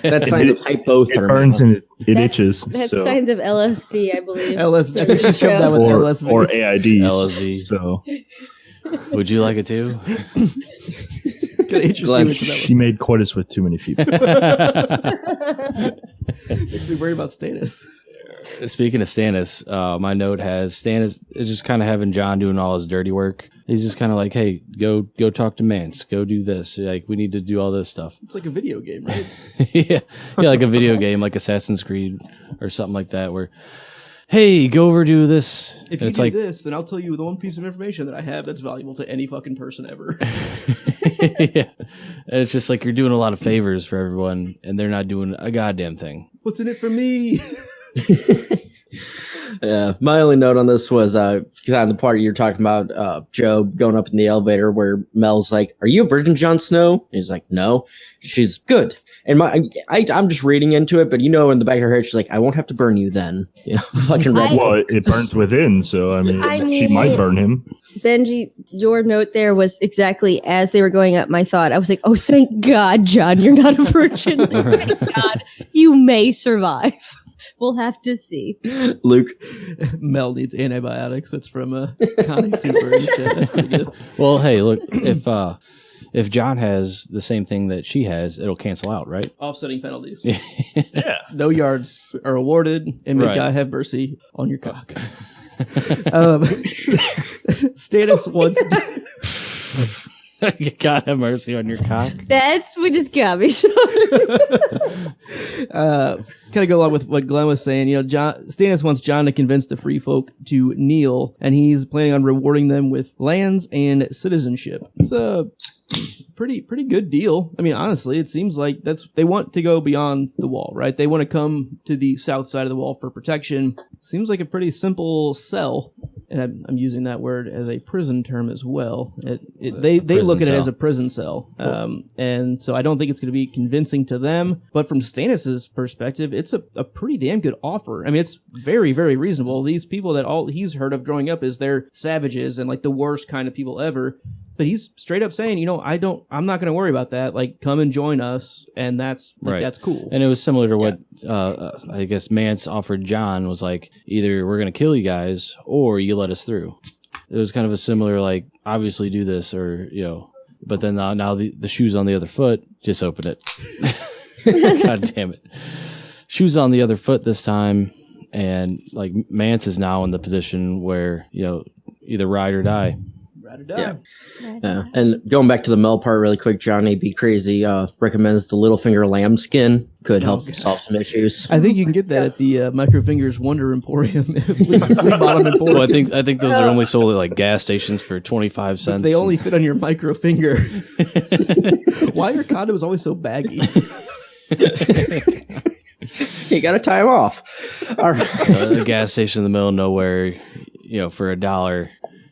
That's signs of hypothermia. it burns and it itches. That's so. signs of LSB, I believe. LSV. I think she's shoved that with LSV. or AIDs. LSV. So Would you like it too? Gonna interest you into that she made coitus with too many people. one. Makes me worry about status. Speaking of Stannis, my note has Stannis is just kind of having John doing all his dirty work. He's just kind of like, hey, go talk to Mance. Go do this. Like, we need to do all this stuff. It's like a video game, right? yeah, like a video game, like Assassin's Creed or something like that, where, hey, go over do this. If And you it's do like, this, then I'll tell you the one piece of information that I have that's valuable to any fucking person ever. yeah, and it's just like you're doing a lot of favors for everyone, and they're not doing a goddamn thing. What's in it for me? Yeah, my only note on this was kind of the part you're talking about, Joe going up in the elevator where Mel's like, "Are you a virgin, Jon Snow?" He's like, "No." She's good, and I'm just reading into it, but in the back of her head, she's like, "I won't have to burn you then." Fucking red. Well, it burns within, so I mean, she might burn him. Benji, your note there was exactly as they were going up my thought. I was like, oh, thank God, John, you're not a virgin. Thank God, you may survive. We'll have to see. Luke. Mel needs antibiotics. That's from Connie Super and shit. That's pretty good. Well, hey, look, if John has the same thing that she has, it'll cancel out, right? Offsetting penalties. Yeah. No yards are awarded, and may Right. God have mercy on your cock. Stannis wants. God have mercy on your cock. That's what just got me. Kind of go along with what Glenn was saying. Stannis wants John to convince the free folk to kneel, and he's planning on rewarding them with lands and citizenship. It's a pretty good deal. I mean, honestly, it seems like they want to go beyond the wall, right? They want to come to the south side of the wall for protection. Seems like a pretty simple sell. And I'm using that word as a prison term as well. They look at it as a prison cell. And so I don't think it's going to be convincing to them. But from Stannis' perspective, it's a pretty damn good offer. I mean, it's very, very reasonable. These people that all he's heard of growing up is they're savages and like the worst kind of people ever. But he's straight up saying, I'm not going to worry about that. Like, come and join us. And that's cool. And it was similar to what, I guess Mance offered John was like, either we're going to kill you guys or you let us through. It was kind of a similar, like, obviously do this or, but then now the shoe's on the other foot, just open it. God damn it. Shoes on the other foot this time. And like Mance is now in the position where, either ride or die. Yeah. And going back to the Mel part really quick, Johnny Be Crazy recommends the Littlefinger lamb skin. Could help solve some issues. I think you can get that at the Microfingers Wonder Emporium. Flea Bottom Emporium. Well, I think those are only sold at like gas stations for 25 cents. They only fit on your micro finger. Why are condoms always so baggy? You got to tie them off. All right. A gas station in the middle of nowhere, for $1.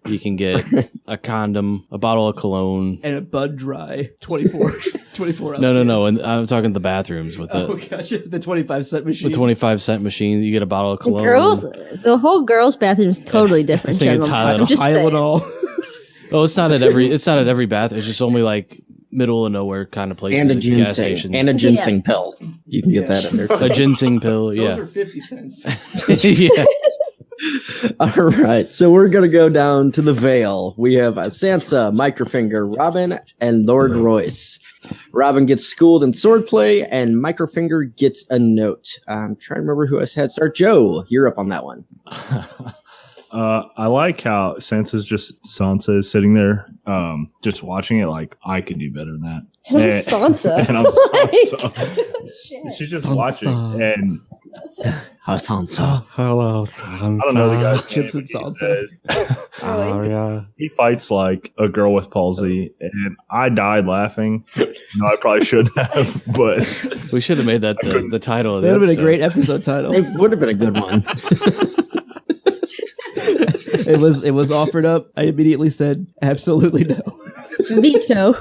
You can get a condom, a bottle of cologne, and a Bud Dry 24 ounce. No. And I'm talking the bathrooms with Oh, gotcha. The 25-cent machine. the 25-cent machine. You get a bottle of cologne. The whole girls' bathroom is totally different. I think it's gentlemen's part. I'm just saying. Tylenol. Oh, it's not at every bathroom. It's just only like middle of nowhere kind of places. And a gas ginseng. stations. And a ginseng pill. You can get that in there. A ginseng pill. Yeah. Those are 50 cents. Yeah. All right, so we're gonna go down to the Vale. We have Sansa, Microfinger, Robin, and Lord Royce. Robin gets schooled in swordplay, and Microfinger gets a note. I'm trying to remember who I had start. Joe, you're up on that one. I like how Sansa is sitting there, just watching it. Like, I could do better than that. And I'm Sansa. And I'm Sansa. She's just watching, and Sansa. Hello, I don't know the guy's Chips name, and but he salsa. Oh, yeah. he fights like a girl with palsy, and I died laughing. No, I probably shouldn't have, but We should have made that the title of the That would have been a episode. great episode title. It would have been a good one. It was offered up. I immediately said absolutely no. Veto.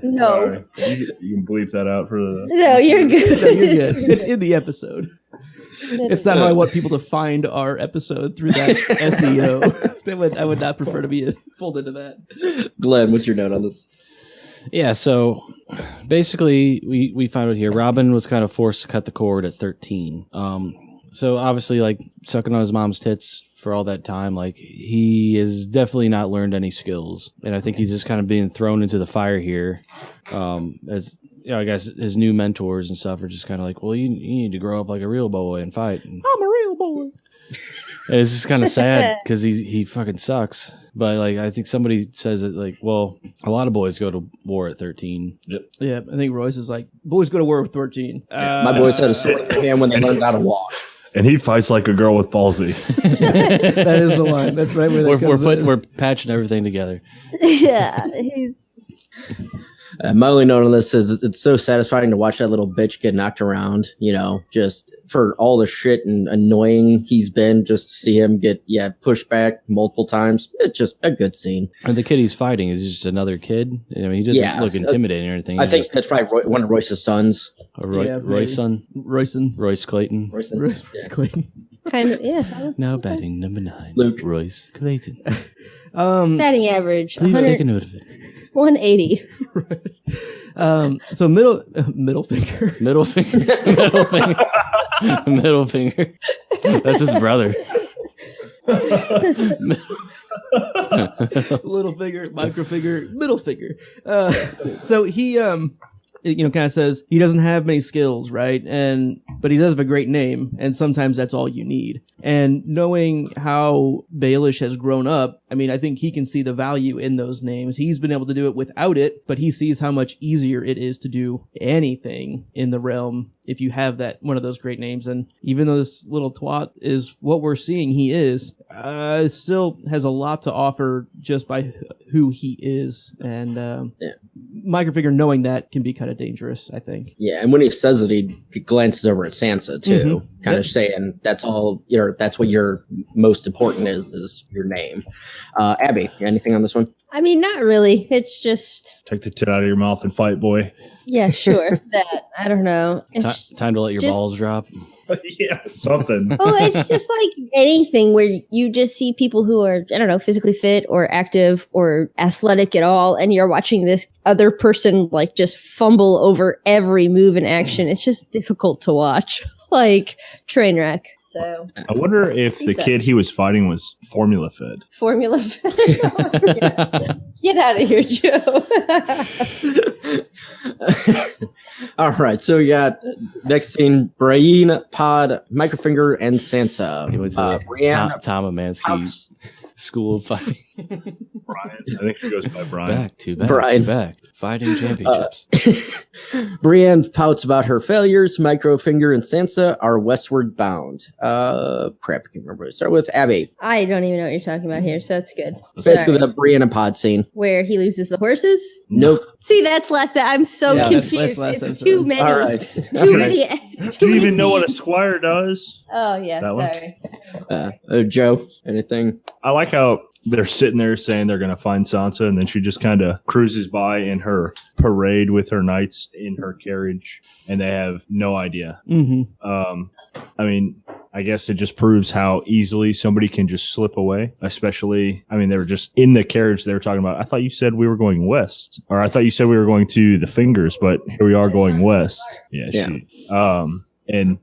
No. sorry. You can bleep that out for the. No, you're good. No, you're good. It's in the episode. It's not how I want people to find our episode through that SEO. I would not prefer to be pulled into that. Glenn, what's your note on this? Yeah, so basically we found out here Robin was kind of forced to cut the cord at 13. So obviously, like, sucking on his mom's tits for all that time, like, he has definitely not learned any skills. And I think he's just kind of being thrown into the fire here. As you know, I guess his new mentors and stuff are just kind of like, well, you need to grow up like a real boy and fight. And I'm a real boy. it's just kind of sad because he fucking sucks. But, like, I think somebody says that, like, well, a lot of boys go to war at 13. Yeah, I think Royce is like, boys go to war with 13. My boys had a sword in their hand when they learned how to walk. And he fights like a girl with palsy. That is the line. That's right where that comes in. We're patching everything together. Yeah, he's My only note on this is it's so satisfying to watch that little bitch get knocked around, you know, just for all the shit and annoying he's been, just to see him get, pushed back multiple times. It's just a good scene. And the kid he's fighting is just another kid. I mean, he doesn't look intimidating or anything. I He's think just that's probably one of Royce's sons. Roy's son. Royce Clayton. Royce Clayton. kind of, yeah. Now batting number 9. Luke. Royce Clayton. Batting average, Please take a note of it. 180. So middle finger. Middle finger. Middle finger. Middle finger. That's his brother. Little finger, micro finger, middle finger. So he, kind of says he doesn't have many skills, right? But he does have a great name, and sometimes that's all you need. And knowing how Baelish has grown up, I mean, I think he can see the value in those names. He's been able to do it without it, but he sees how much easier it is to do anything in the realm if you have that one of those great names. And even though this little twat is what we're seeing he is, still has a lot to offer just by who he is. And Microfigure knowing that can be kind of dangerous, I think. Yeah, and when he says it, he glances over at Sansa too, kind of saying that's all. That's what your most important is your name. Abby, anything on this one? I mean, not really. It's just, Take the tit out of your mouth and fight, boy. yeah, sure. That, I don't know. It's Time to let your just- balls drop. Yeah, something. Oh, it's just like anything where you just see people who are, I don't know, physically fit or active or athletic at all, and you're watching this other person like just fumble over every move and action. It's just difficult to watch, like train wreck. So I wonder if the kid he was fighting was formula fed. formula. Get out of here, Joe. All right, so we got next scene: Brienne, Pod, Microfinger, and Sansa. He went to Brienne, Tom Amansky Pops. School of Fighting. Brian. I think he goes by Brian. Back to back Brian. to back. Fighting championships. Brienne pouts about her failures. Microfinger and Sansa are westward bound. Crap, I can't remember. What to start with Abby. I don't even know what you're talking about here, so that's good. Basically, Sorry. the Brienne and Pod scene. Where he loses the horses. Nope. See, that's last. I'm so Yeah, that's confused. last It's episode. too many. All right. Too many. Do you even know what a squire does? Oh yeah, That one? sorry. Joe, anything? I like how they're sitting there saying they're going to find Sansa, and then she just kind of cruises by in her parade with her knights in her carriage, and they have no idea. Mm-hmm. I mean, I guess it just proves how easily somebody can just slip away. Especially, I mean, they were just in the carriage they were talking about. I thought you said we were going west, or I thought you said we were going to the Fingers, but here we are going west. Yeah. Shoot. And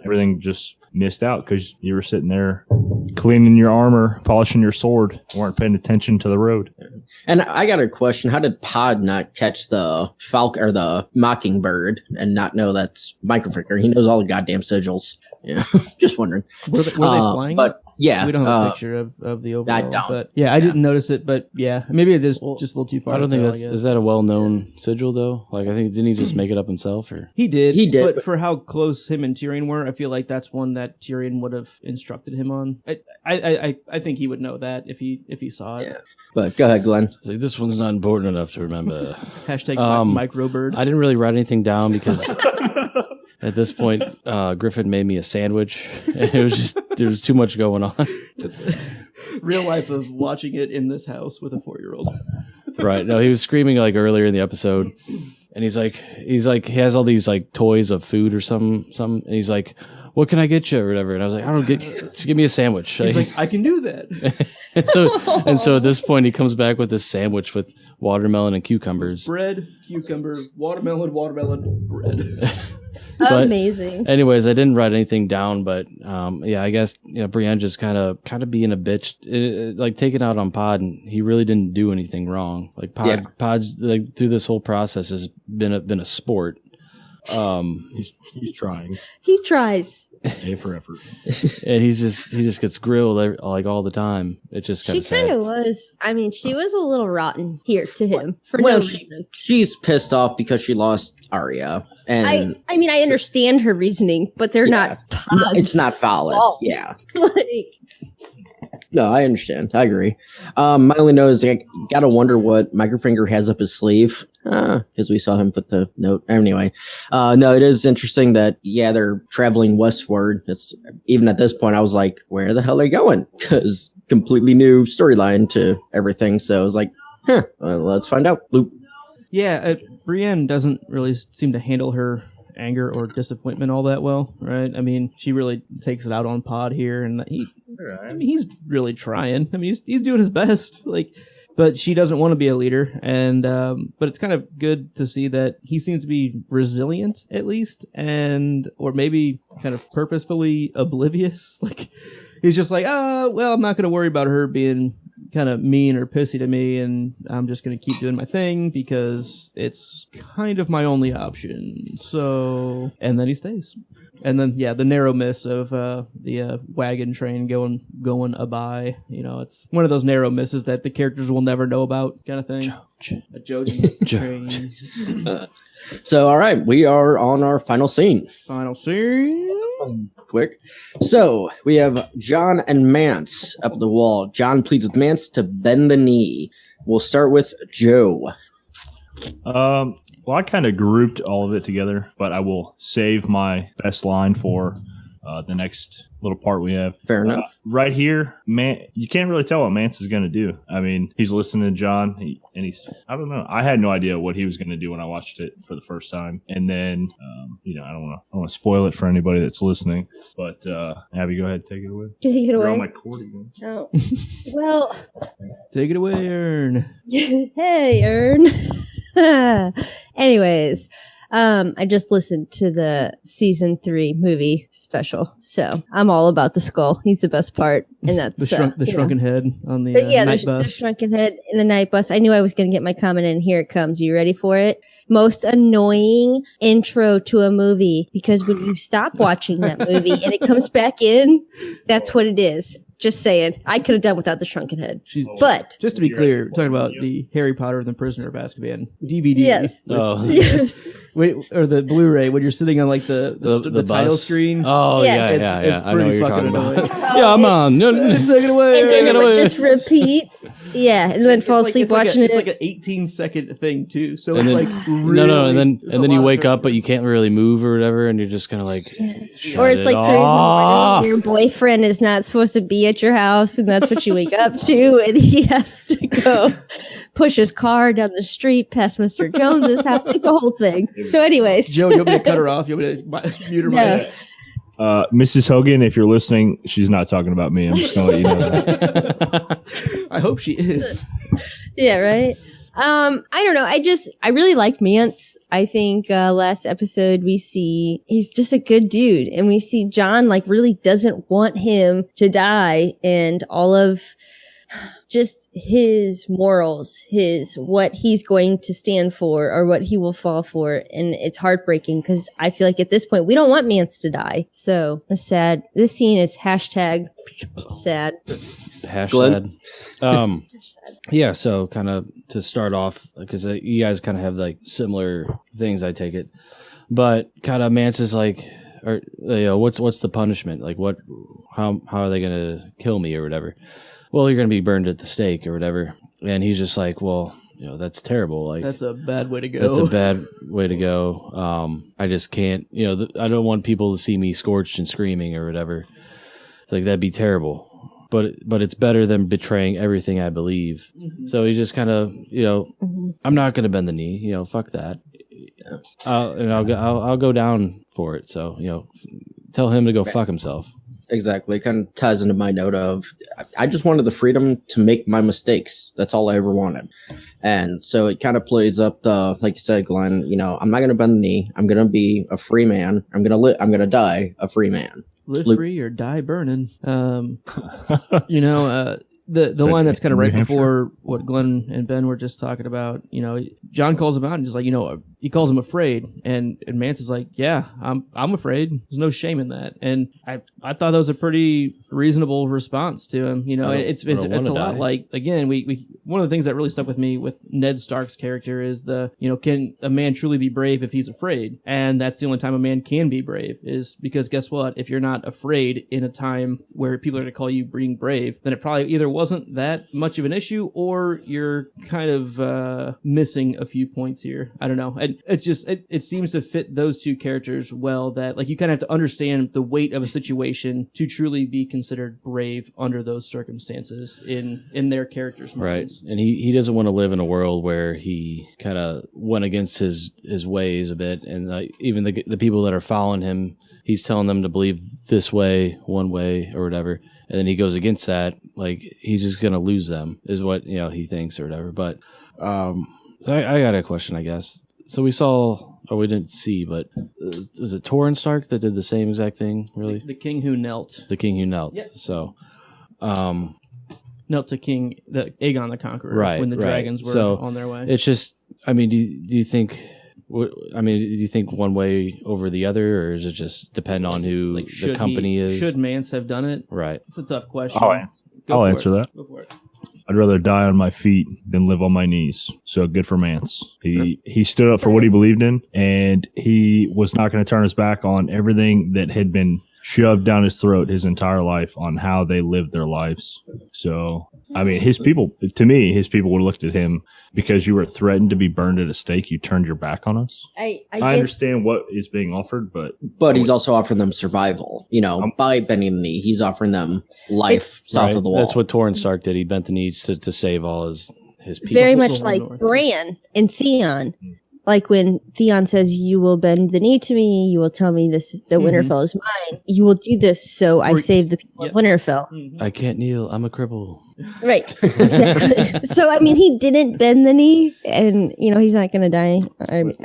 everything just missed out because you were sitting there cleaning your armor, polishing your sword, weren't paying attention to the road. And I got a question. How did Pod not catch the falcon or the mockingbird and not know that's Microfinger? He knows all the goddamn sigils. Yeah, just wondering. Were they flying? But yeah, we don't have a picture of the overall. I don't. But yeah, I didn't notice it. But yeah, maybe it is just a little too far. I don't think is that a well-known sigil though. Like I think didn't he just make it up himself? Or he did. But for how close him and Tyrion were, I feel like that's one that Tyrion would have instructed him on. I think he would know that if he saw it. Yeah. But go ahead, Glenn. Like, this one's not important enough to remember. Hashtag microbird. I didn't really write anything down because at this point, Griffin made me a sandwich. It was just there was too much going on. It's real life of watching it in this house with a 4-year-old. Right. No, he was screaming like earlier in the episode, and he's like he has all these like toys of food or something, and he's like, "What can I get you?" or whatever. And I was like, just give me a sandwich. He's like, I can do that. and so at this point, he comes back with this sandwich with watermelon and cucumbers. Bread, cucumber, watermelon, bread. So amazing. Anyways, I didn't write anything down, but I guess Brienne just kind of being a bitch, like taking out on Pod, and he really didn't do anything wrong. Like Pod's like through this whole process has been a sport. He's trying. He tries. A for effort. And he just gets grilled like all the time. It just kind of She kind of was. I mean, she was a little rotten here to him for no reason. She's pissed off because she lost Arya. And I mean, I understand her reasoning, but they're not. It's not valid. Yeah. Like, no, I understand. I agree. My only note is I gotta wonder what Microfinger has up his sleeve. Because we saw him put the note. Anyway, no, it is interesting that, they're traveling westward. It's even at this point, I was like, where the hell are they going? Because completely new storyline to everything. So I was like, let's find out. Loop. Yeah, Brienne doesn't really seem to handle her anger or disappointment all that well, right? I mean, she really takes it out on Pod here, and he's really trying. I mean, he's doing his best, but she doesn't want to be a leader, and but it's kind of good to see that he seems to be resilient at least, or maybe kind of purposefully oblivious. Like he's just like, well, I'm not going to worry about her being kind of mean or pissy to me, and I'm just going to keep doing my thing because it's kind of my only option. So, and then he stays. And then, the narrow miss of the wagon train going by. It's one of those narrow misses that the characters will never know about, kind of thing. A Jojen train. So, all right, we are on our final scene. Quick. So we have Jon and Mance up the wall. Jon pleads with Mance to bend the knee. We'll start with Joe. Well, I kind of grouped all of it together, but I will save my best line for the next little part we have. Fair enough. Right here, you can't really tell what Mance is going to do. I mean, he's listening to Jon, I don't know. I had no idea what he was going to do when I watched it for the first time. And then, I don't want to spoil it for anybody that's listening. But Abby, go ahead, take it away. Take it away. You're on my cord again. Oh, well. Take it away, Ern. Hey, Ern. Anyways. I just listened to the season 3 movie special, so I'm all about the skull. He's the best part, and that's the shrunken head on the night bus. The shrunken head in the night bus. I knew I was going to get my comment in. Here it comes. You ready for it? Most annoying intro to a movie, because when you stop watching that movie and it comes back in, that's what it is. Just saying. I could have done without the shrunken head. But just to be clear, we're talking about the Harry Potter and the Prisoner of Azkaban DVD. Yes. Yes. Or the Blu-ray when you're sitting on like the title screen. Oh, yes. Yeah. It's pretty fucking annoying. Yeah, I'm on. Take it away. And then it would just repeat. Yeah, and then fall asleep watching it. It's like an 18-second thing too. So and it's then, like really, no, and then you wake up, but you can't really move or whatever, and you're just kind of like, or it's like 3 in the morning, your boyfriend is not supposed to be at your house, and that's what you wake up to, and he has to go push his car down the street past Mr. Jones's house. It's a whole thing. So, anyways, Joe, you want me to cut her off? You want me to mute her? No. Mrs. Hogan, if you're listening, she's not talking about me. I'm just going to let you know that. I hope she is. Yeah, right. I don't know. I really like Mance. I think last episode we see he's just a good dude, and we see John like really doesn't want him to die, and all of just his morals, what he's going to stand for or what he will fall for. And it's heartbreaking because I feel like at this point we don't want Mance to die. So it's sad. This scene is hashtag sad. Hashtag. Yeah, so kind of to start off, because you guys kind of have like similar things, I take it. But kind of Mance is like, or what's the punishment? Like, how are they gonna kill me or whatever? Well, you're gonna be burned at the stake or whatever. And he's just like, well, that's terrible. Like, that's a bad way to go. That's a bad way to go. I just can't. I don't want people to see me scorched and screaming or whatever. It's like that'd be terrible. But it's better than betraying everything I believe. Mm-hmm. So he's just kind of, I'm not going to bend the knee. Fuck that. And I'll go down for it. So tell him to go fuck himself. Exactly. It kind of ties into my note of I just wanted the freedom to make my mistakes. That's all I ever wanted. And so it kind of plays up the, like you said, Glenn, I'm not going to bend the knee. I'm going to be a free man. I'm going to die a free man. Live free or die burning. The line that's kind of right before what Glenn and Ben were just talking about, John calls him out and just like, he calls him afraid, and Mance is like, yeah, I'm afraid. There's no shame in that. And I thought that was a pretty reasonable response to him. It's a lot like, again, we one of the things that really stuck with me with Ned Stark's character is can a man truly be brave if he's afraid? And that's the only time a man can be brave, is because guess what? If you're not afraid in a time where people are going to call you being brave, then it probably either wasn't that much of an issue or you're kind of missing a few points here. I don't know. And it seems to fit those two characters well, that like you kind of have to understand the weight of a situation to truly be considered brave under those circumstances in their characters' minds. Right. And he doesn't want to live in a world where he kind of went against his ways a bit, and even the people that are following him, he's telling them to believe this way, one way or whatever, and then he goes against that, like he's just gonna lose them, is what he thinks or whatever. But so I got a question, I guess. So we didn't see, but was it Torrhen Stark that did the same exact thing? Really, the king who knelt. The king who knelt. Yep. So, knelt to Aegon the Conqueror, right, when the dragons were on their way. It's just, do you think? Do you think one way over the other, or does it just depend on who the company is? Should Mance have done it? Right. It's a tough question. I'll answer that. Go for it. I'd rather die on my feet than live on my knees. So good for Mance. He stood up for what he believed in, and he was not going to turn his back on everything that had been shoved down his throat his entire life on how they lived their lives. So, his people would have looked at him, because you were threatened to be burned at a stake, you turned your back on us. I understand what is being offered, but he's also offering them survival. By bending the knee, he's offering them life south of the wall. That's what Torrhen Stark did. He bent the knee to save all his people. Very much like Bran and Theon. Like when Theon says, you will bend the knee to me, you will tell me the Winterfell is mine. You will do this so I save the people of Winterfell. I can't kneel. I'm a cripple. Right. Exactly. So, he didn't bend the knee, and, he's not going to die.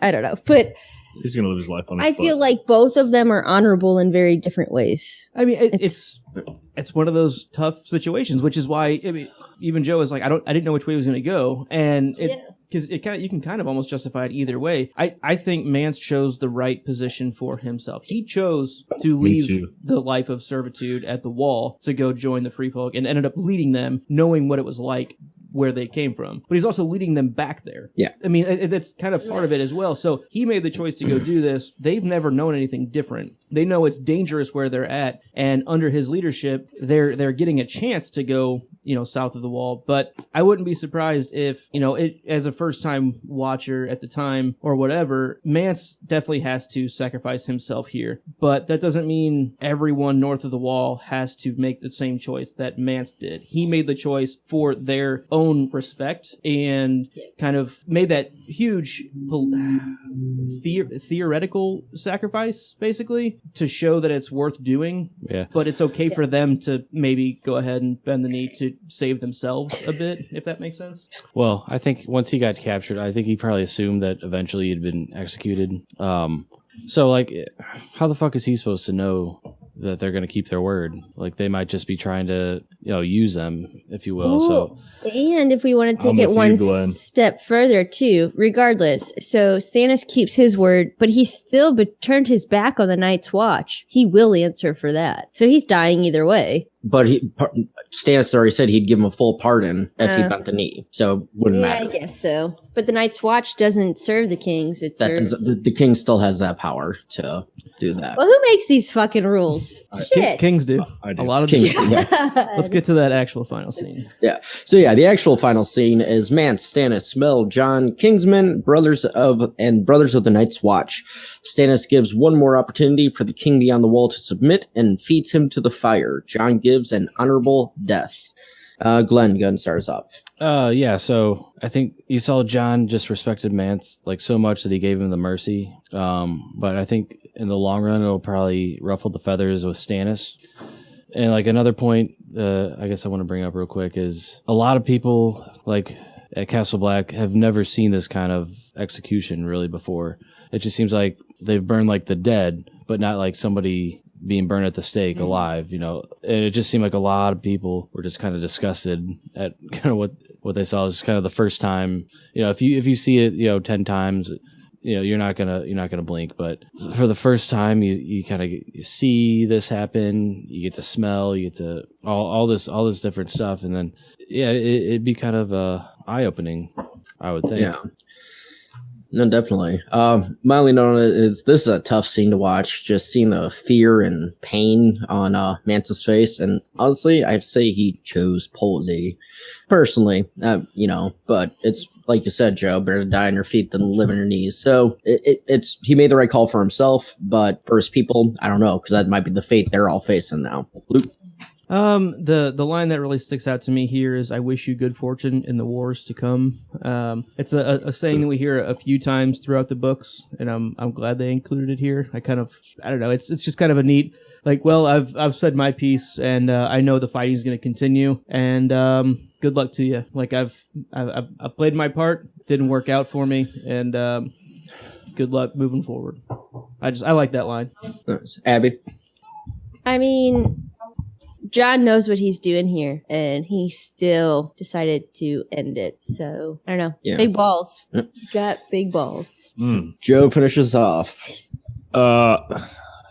I don't know. But he's going to live his life on his I feel like both of them are honorable in very different ways. It's one of those tough situations, which is why even Joe is like, I didn't know which way he was going to go. And because you can kind of almost justify it either way. I think Mance chose the right position for himself. He chose to leave the life of servitude at the Wall to go join the Free Folk, and ended up leading them, knowing what it was like where they came from. But he's also leading them back there. Yeah. That's kind of part of it as well. So he made the choice to go do this. They've never known anything different. They know it's dangerous where they're at, and under his leadership, they're getting a chance to go, south of the wall. But I wouldn't be surprised if, as a first-time watcher at the time or whatever, Mance definitely has to sacrifice himself here. But that doesn't mean everyone north of the wall has to make the same choice that Mance did. He made the choice for their own respect and kind of made that huge theoretical sacrifice, basically, to show that it's worth doing. Yeah. But it's okay for them to maybe go ahead and bend the knee to save themselves a bit, if that makes sense. Well, I think once he got captured, I think he probably assumed that eventually he'd been executed. So, like, how the fuck is he supposed to know that they're going to keep their word? Like, they might just be trying to, use them, if you will. So, and if we want to take it one step further, too, regardless. So Stannis keeps his word, but he still turned his back on the Night's Watch. He will answer for that. So he's dying either way. But Stannis already said he'd give him a full pardon if he bent the knee, so it wouldn't matter. I guess so. But the Night's Watch doesn't serve the kings. The king still has that power to do that. Well, who makes these fucking rules? Shit. Kings do. I do. A lot of Kings, them. yeah. Let's get to that actual final scene. Yeah. So the actual final scene is Mance, Stannis, Mel, Jon, Kingsman, brothers of the Night's Watch. Stannis gives one more opportunity for the king beyond the wall to submit and feeds him to the fire. Jon gives an honorable death. Glenn, go and start us off. So I think you saw Jon just respected Mance like so much that he gave him the mercy. But I think in the long run, it'll probably ruffle the feathers with Stannis. And like another point, I guess I want to bring up real quick is a lot of people like at Castle Black have never seen this kind of execution really before. It just seems like they've burned like the dead, but not like somebody being burned at the stake alive, and it just seemed like a lot of people were just kind of disgusted at kind of what they saw. Is kind of the first time, if you see it, 10 times, you're not gonna blink, but for the first time, you kind of see this happen. You get to smell, you get to all this different stuff, and then it'd be kind of eye opening, I would think. Yeah. No, definitely. My only note on it is this is a tough scene to watch. Just seeing the fear and pain on Mance's face, and honestly, I'd say he chose poorly, personally. But it's like you said, Joe. Better to die on your feet than live on your knees. So it's he made the right call for himself, but for his people, I don't know, because that might be the fate they're all facing now. Luke. The line that really sticks out to me here is "I wish you good fortune in the wars to come." It's a saying that we hear a few times throughout the books, and I'm glad they included it here. I don't know. It's just kind of a neat, like, well, I've said my piece, and I know the fighting is going to continue, and good luck to you. Like I've played my part, didn't work out for me, and good luck moving forward. I like that line. Abby. I mean, Jon knows what he's doing here, and he still decided to end it. So, I don't know. Yeah. Big balls. He's got big balls. Joe finishes off.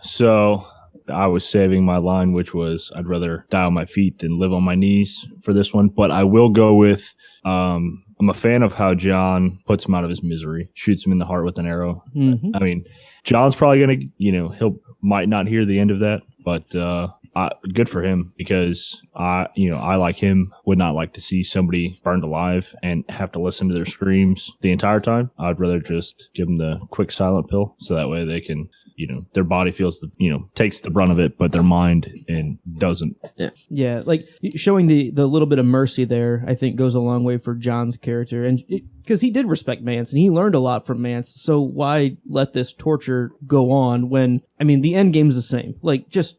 So I was saving my line, which was I'd rather die on my feet than live on my knees for this one. But I will go with I'm a fan of how Jon puts him out of his misery, shoots him in the heart with an arrow. Mm-hmm. I mean, Jon's probably going to, he'll might not hear the end of that, but good for him, because I like him, would not like to see somebody burned alive and have to listen to their screams the entire time. I'd rather just give them the quick silent pill, so that way they can, their body feels takes the brunt of it, but their mind and doesn't. Yeah, like showing the little bit of mercy there, I think goes a long way for Jon's character, and because he did respect Mance and he learned a lot from Mance. So why let this torture go on when, the end game's the same? Like, just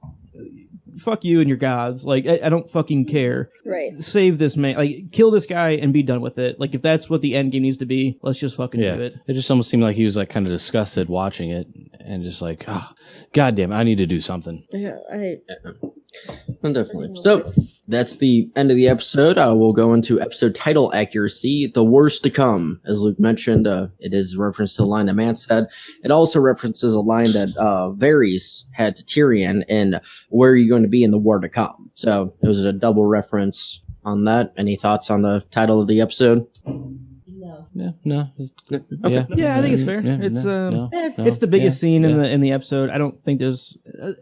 fuck you and your gods. Like, I don't fucking care. Right. Save this man. Like, kill this guy and be done with it. Like, if that's what the end game needs to be, let's just fucking do it. It just almost seemed like he was like kind of disgusted watching it and just like, goddamn, I need to do something. Yeah, Definitely. So that's the end of the episode. We'll go into episode title accuracy, The Worst to Come. As Luke mentioned, it is a reference to a line that Mance had. It also references a line that Varys had to Tyrion in Where Are You Going to Be in the War to Come? So it was a double reference on that. Any thoughts on the title of the episode? No. Okay. Yeah, I think it's fair. It's the biggest scene in the episode. I don't think there's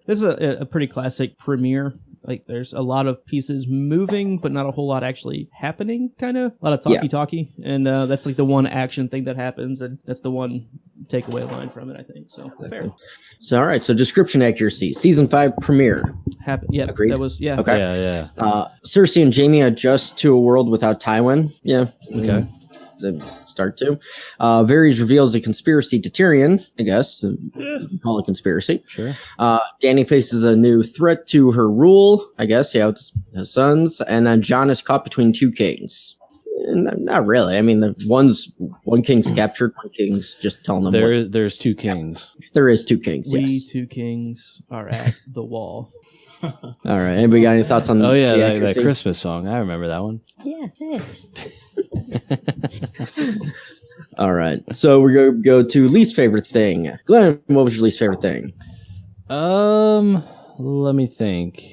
this is a pretty classic premiere Like there's a lot of pieces moving, but not a whole lot actually happening. Kind of a lot of talky, and that's like the one action thing that happens, and that's the one takeaway line from it. I think so. Fair. So all right. So description accuracy. Season 5 premiere. Yeah, Agreed? that was Okay. Yeah. Cersei and Jaime adjust to a world without Tywin. Yeah. Okay. The start to. Varys reveals a conspiracy to Tyrion, I guess. You can call it conspiracy. Sure. Dany faces a new threat to her rule, I guess, with his sons. And then Jon is caught between two kings. Not really. I mean, one king's captured, one king's just telling them There's two kings. There is two kings, We yes. two kings are at the wall. All right. Anybody got any thoughts on Oh yeah, the that accuracy? Christmas song. I remember that one. Yeah, thanks. All right. So we're going to go to least favorite thing. Glenn, what was your least favorite thing? Let me think.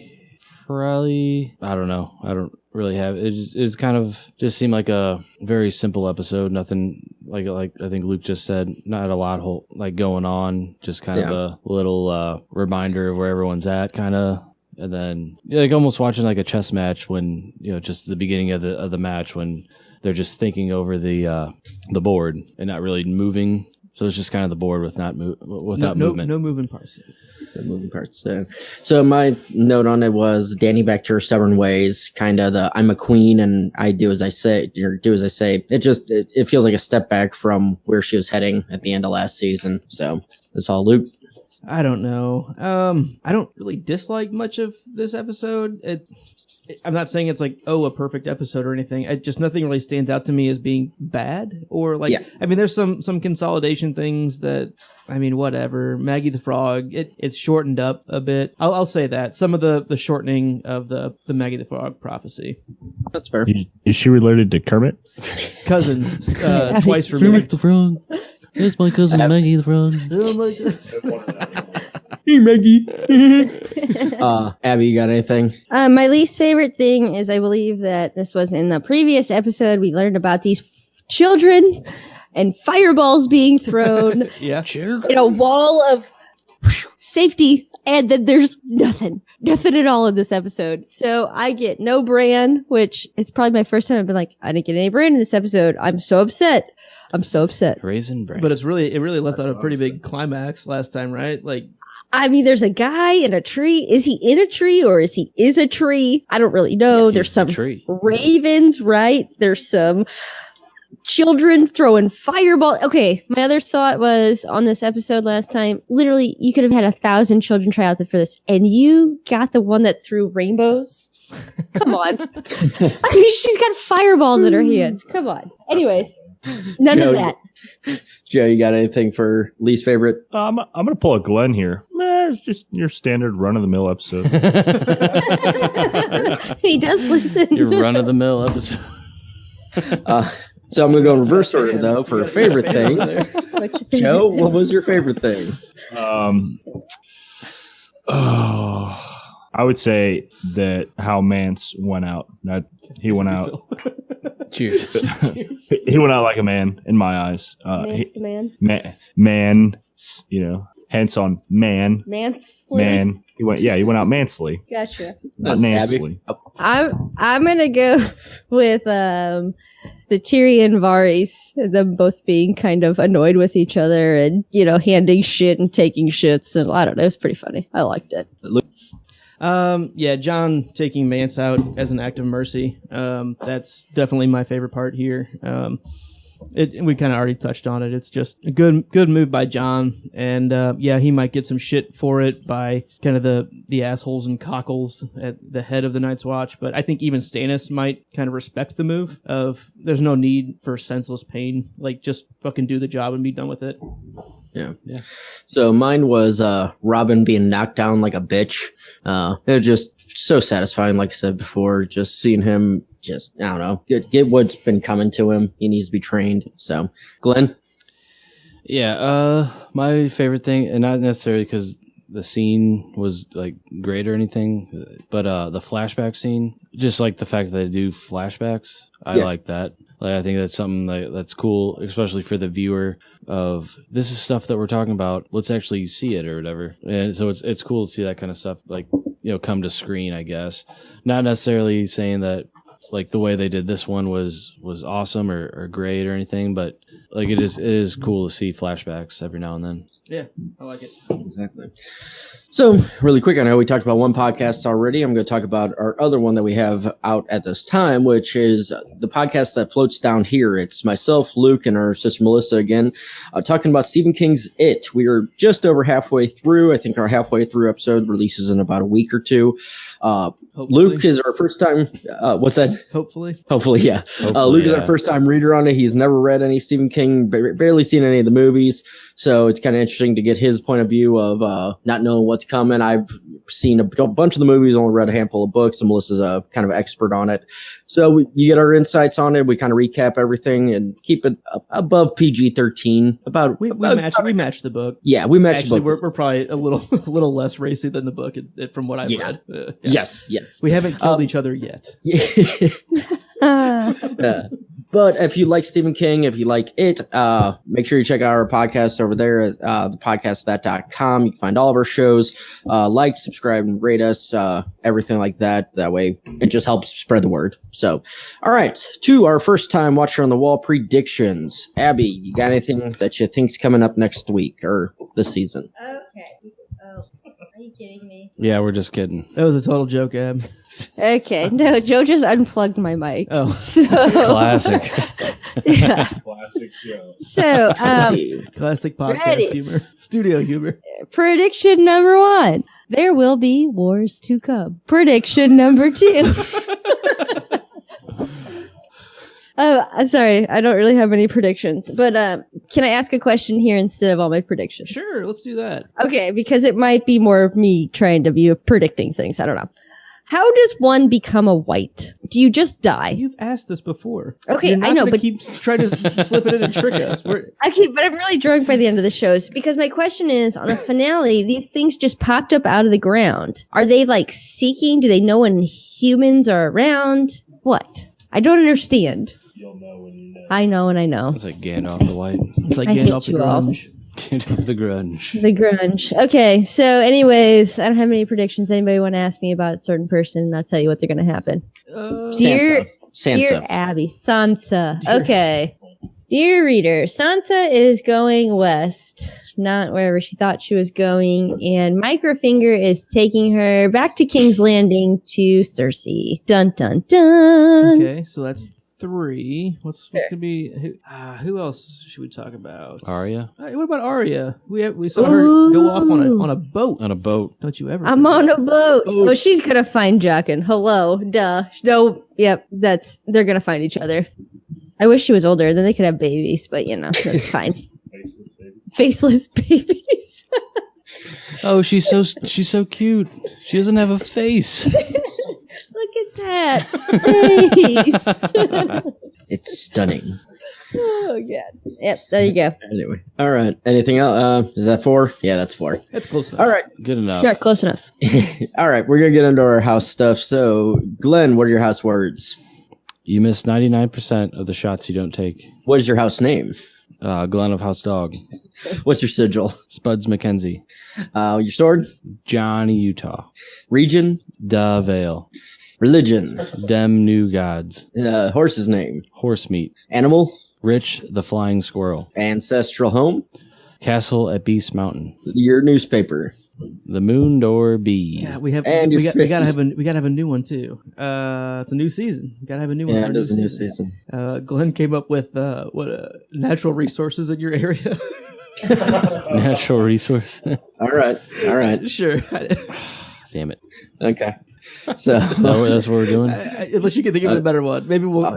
Probably, I don't know. I don't really have it's kind of just seemed like a very simple episode. Nothing like I think Luke just said, not a lot going on, just kind of a little reminder of where everyone's at kind of. And then like almost watching like a chess match when, just the beginning of the match when they're just thinking over the board and not really moving. So it's just kind of the board without movement. No moving parts. The moving parts. So my note on it was Dany back to her stubborn ways, kind of the I'm a queen and I do as I say, or do as I say. It feels like a step back from where she was heading at the end of last season. So that's all, Luke. I don't know. I don't really dislike much of this episode. I'm not saying it's like, a perfect episode or anything. Just nothing really stands out to me as being bad or like, I mean, there's some consolidation things that, I mean, whatever. Maggie the Frog, it's shortened up a bit. I'll say that. Some of the shortening of the Maggie the Frog prophecy. That's fair. Is she related to Kermit? Cousins, twice removed. the Frog. It's my cousin Maggie the Frog. Hey, Maggie. Abby, you got anything? My least favorite thing is I believe that this was in the previous episode. We learned about these children and fireballs being thrown Yeah. in a wall of safety. And then there's nothing at all in this episode. So I get no Bran, which it's probably my first time I've been like, I didn't get any Bran in this episode. I'm so upset. Raisin Bran. But it really left out a pretty big climax last time, right? Like, I mean, there's a guy in a tree. Is he in a tree or is a tree? I don't really know. There's some ravens, right? There's some children throwing fireballs. Okay, my other thought was on this episode last time, literally, you could have had 1,000 children try out for this, and you got the one that threw rainbows? Come on. I mean, she's got fireballs in her hands. Come on. Anyways, none of that. Joe, you got anything for least favorite? I'm going to pull a Glenn here. It's just your standard run-of-the-mill episode. He does listen. Your run-of-the-mill episode. So I'm going to go in reverse order, though, for favorite things. Joe, what was your favorite thing? I would say that how Mance went out. He went out. Cheers. He went out like a man in my eyes. Mance the man. Man, hence on man. Mance. Man. He went out mansely. Gotcha. Not Nancely. I'm gonna go with the Tyrion Varys, them both being kind of annoyed with each other and handing shit and taking shits, and I don't know, it was pretty funny. I liked it. Yeah, Jon taking Mance out as an act of mercy. That's definitely my favorite part here. We kind of already touched on it. It's just a good move by Jon, and he might get some shit for it by kind of the assholes and cockles at the head of the Night's Watch. But I think even Stannis might kind of respect the move of there's no need for senseless pain. Like, just fucking do the job and be done with it. Yeah. So mine was Robin being knocked down like a bitch. It was just so satisfying, like I said before, just seeing him just, I don't know, get what's been coming to him. He needs to be trained. So, Glenn? Yeah, my favorite thing, and not necessarily because the scene was like great or anything, but the flashback scene, just like the fact that they do flashbacks, I like that. Like, I think that's something that's cool, especially for the viewer of this is stuff that we're talking about. Let's actually see it or whatever. And so it's cool to see that kind of stuff. Like, come to screen, I guess. Not necessarily saying that like the way they did this one was awesome or great or anything, but like it is cool to see flashbacks every now and then. Yeah, I like it. Exactly. So, really quick, I know we talked about one podcast already. I'm going to talk about our other one that we have out at this time, which is the podcast that floats down here. It's myself, Luke, and our sister Melissa again, talking about Stephen King's It. We are just over halfway through. I think our halfway through episode releases in about a week or two. Luke is our first time. What's that? Hopefully, yeah. Luke is our first time reader on it. He's never read any Stephen King, barely seen any of the movies. So it's kind of interesting to get his point of view of not knowing what's coming. I've seen a bunch of the movies, only read a handful of books, and Melissa's a kind of expert on it. So you get our insights on it. We kind of recap everything and keep it above PG-13. We match the book. Yeah, we match the book. We're probably a little less racy than the book from what I've read. Yeah. Yes. We haven't killed each other yet. But if you like Stephen King, if you like It, make sure you check out our podcast over there at thepodcastthat.com. You can find all of our shows. Like, subscribe, and rate us, everything like that. That way, it just helps spread the word. So, all right, to our first time Watcher on the Wall predictions. Abby, you got anything that you think's coming up next week or this season? Okay. Oh, are you kidding me? Yeah, we're just kidding. That was a total joke, Ab. Okay, no, Joe just unplugged my mic. Oh, so, classic. Yeah. Classic show. So, classic podcast ready. humor, studio humor. Prediction number 1: there will be wars to come. Prediction number 2. Oh, sorry, I don't really have any predictions, but can I ask a question here instead of all my predictions? Sure, let's do that. Okay, because it might be more of me trying to be predicting things. I don't know. How does one become a white? Do you just die? You've asked this before. Okay, You're not I know, gonna but keep trying to slip it in and trick us. Okay, but I'm really drunk by the end of the shows because my question is, on the finale, these things just popped up out of the ground. Are they like seeking? Do they know when humans are around? What? I don't understand. You'll know when you know. I know and I know. It's like Gandalf the White. It's like I hate Gandalf the you all. Grunge. Gandalf the Grunge. The grunge. Okay, so anyways, I don't have any predictions. Anybody want to ask me about a certain person? And I'll tell you what they're going to happen. Dear Sansa. Abby, Sansa. Okay. Dear reader, Sansa is going west, not wherever she thought she was going, and Microfinger is taking her back to King's Landing to Cersei. Dun dun dun. Okay, so that's 3. What's gonna be? Who else should we talk about? Arya What about Arya? We saw her go off on a boat. on a boat. Don't you ever? I'm on a boat. Oh. Well, she's gonna find Jaqen. Hello, duh. No, yep. They're gonna find each other. I wish she was older, then they could have babies. But that's fine. Faceless baby. Faceless babies. Oh, she's so cute. She doesn't have a face. Look at that face. It's stunning. Oh god. Yep. There you go. Anyway. All right. Anything else? Is that 4? Yeah, that's 4. That's close enough. All right. Good enough. Sure. Close enough. All right. We're going to get into our house stuff. So, Glenn, what are your house words? You miss 99% of the shots you don't take. What is your house name? Glenn of House Dog. What's your sigil? Spuds McKenzie. Your sword? Johnny Utah. Region? Da Vale. Religion? Dem New Gods. Horse's name? Horse meat. Animal? Rich the Flying Squirrel. Ancestral home? Castle at Beast Mountain. Your newspaper? The Moon Door Bee. Yeah, we gotta have a new one too. It's a new season. We gotta have a new one. Yeah, for it is a new season. Glenn came up with natural resources in your area. Natural resource. All right. Sure. Damn it. Okay. So That's what we're doing. Unless you can think of a better one, maybe we can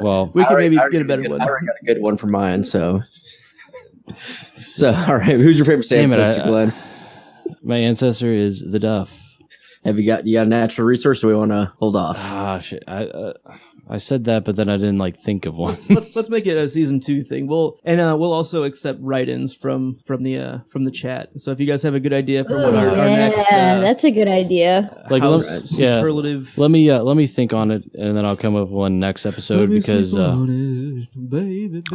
get a better one. I already got a good one for mine. So all right. Who's your favorite ancestor, Glenn? My ancestor is the Duff. You got a natural resource, or we want to hold off? Ah, shit. I said that, but then I didn't think of one. Let's make it a season 2 thing. We'll also accept write-ins from the chat. So if you guys have a good idea for what our next, that's a good idea. superlative. Let me think on it, and then I'll come up with one next episode because I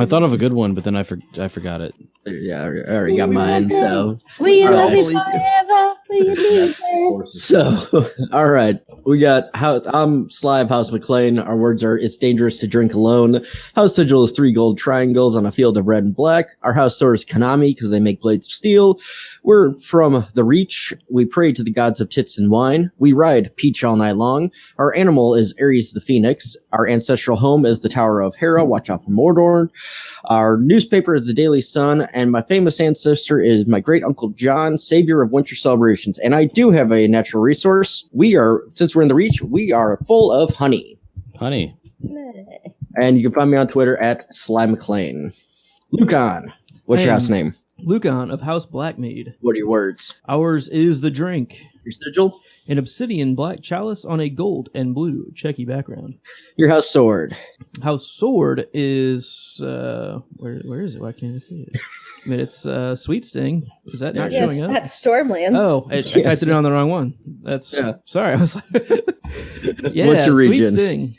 thought of a good one, but then I forgot it. Yeah, I already got mine. So We love you believe you. forever. So, all right. We got House. I'm Sly of House McLean. Our words are: it's dangerous to drink alone. House sigil is 3 gold triangles on a field of red and black. Our house sword is Konami because they make blades of steel. We're from the Reach. We pray to the gods of tits and wine. We ride Peach all night long. Our animal is Ares the Phoenix. Our ancestral home is the Tower of Hera. Watch out for Mordor. Our newspaper is the Daily Sun. And my famous ancestor is my great uncle John, savior of winter celebrations. And I do have a natural resource. Since we're in the Reach, we are full of honey. Honey. And you can find me on Twitter at Sly McLean. Lucan, what's your house name? Lucan of House Blackmaid. What are your words? Ours is the drink. Your sigil? An obsidian black chalice on a gold and blue checky background. Your house sword? House sword is where is it? Why can't I see it? I mean, it's Sweet Sting. Is that not showing up? That's Stormlands. Oh, I typed it on the wrong one. Sorry. I was like, yeah, what's your region? Sweet Sting.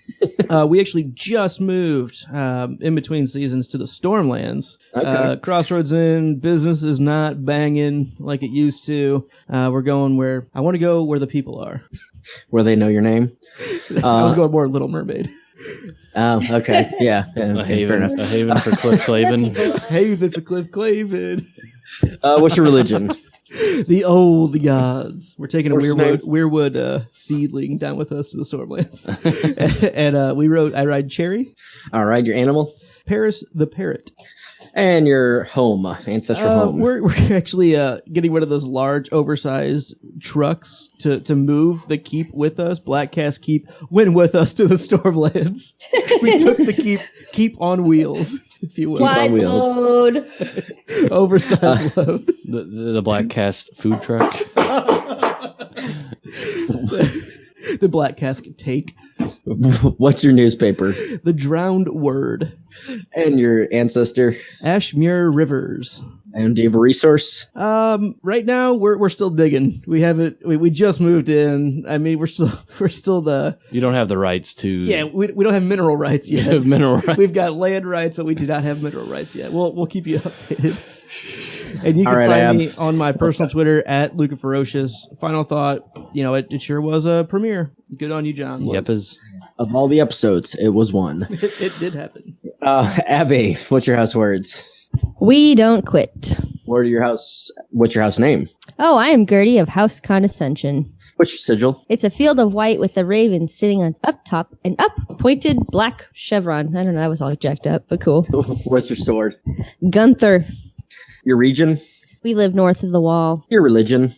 We actually just moved in between seasons to the Stormlands. Okay. Crossroads Inn, business is not banging like it used to. We're going where I want to go, where the people are. Where they know your name? I was going more Little Mermaid. Oh, okay. Yeah. A haven for Cliff Clavin. Haven for Cliff Clavin. What's your religion? The old gods. We're taking a What's weirwood seedling down with us to the Stormlands. And I ride Cherry. All right. Your animal? Paris the Parrot. And your home, ancestral home. We're actually getting rid of those large, oversized trucks to move the keep with us. Black Cast Keep went with us to the Stormlands. We took the keep on wheels, if you will. Wide load. Oversized load. The Black Cast food truck. The Black Cask Take. What's your newspaper? The Drowned Word. And your ancestor? Ashmere Rivers. And do you have a resource? Right now we're still digging. We haven't. We just moved in. I mean, we're still the. You don't have the rights to. Yeah, we don't have mineral rights yet. You have mineral rights. We've got land rights, but we do not have mineral rights yet. We'll keep you updated. And you can find me on my personal Twitter at Luca Ferocious. Final thought, it sure was a premiere. Good on you, John. Yepes. Of all the episodes, it was one. It did happen. Abby, what's your house words? We don't quit. What's your house name? Oh, I am Gertie of House Condescension. What's your sigil? It's a field of white with a raven sitting on up top, an pointed black chevron. I don't know, that was all jacked up, but cool. What's your sword? Gunther. Your region? We live north of the wall. Your religion?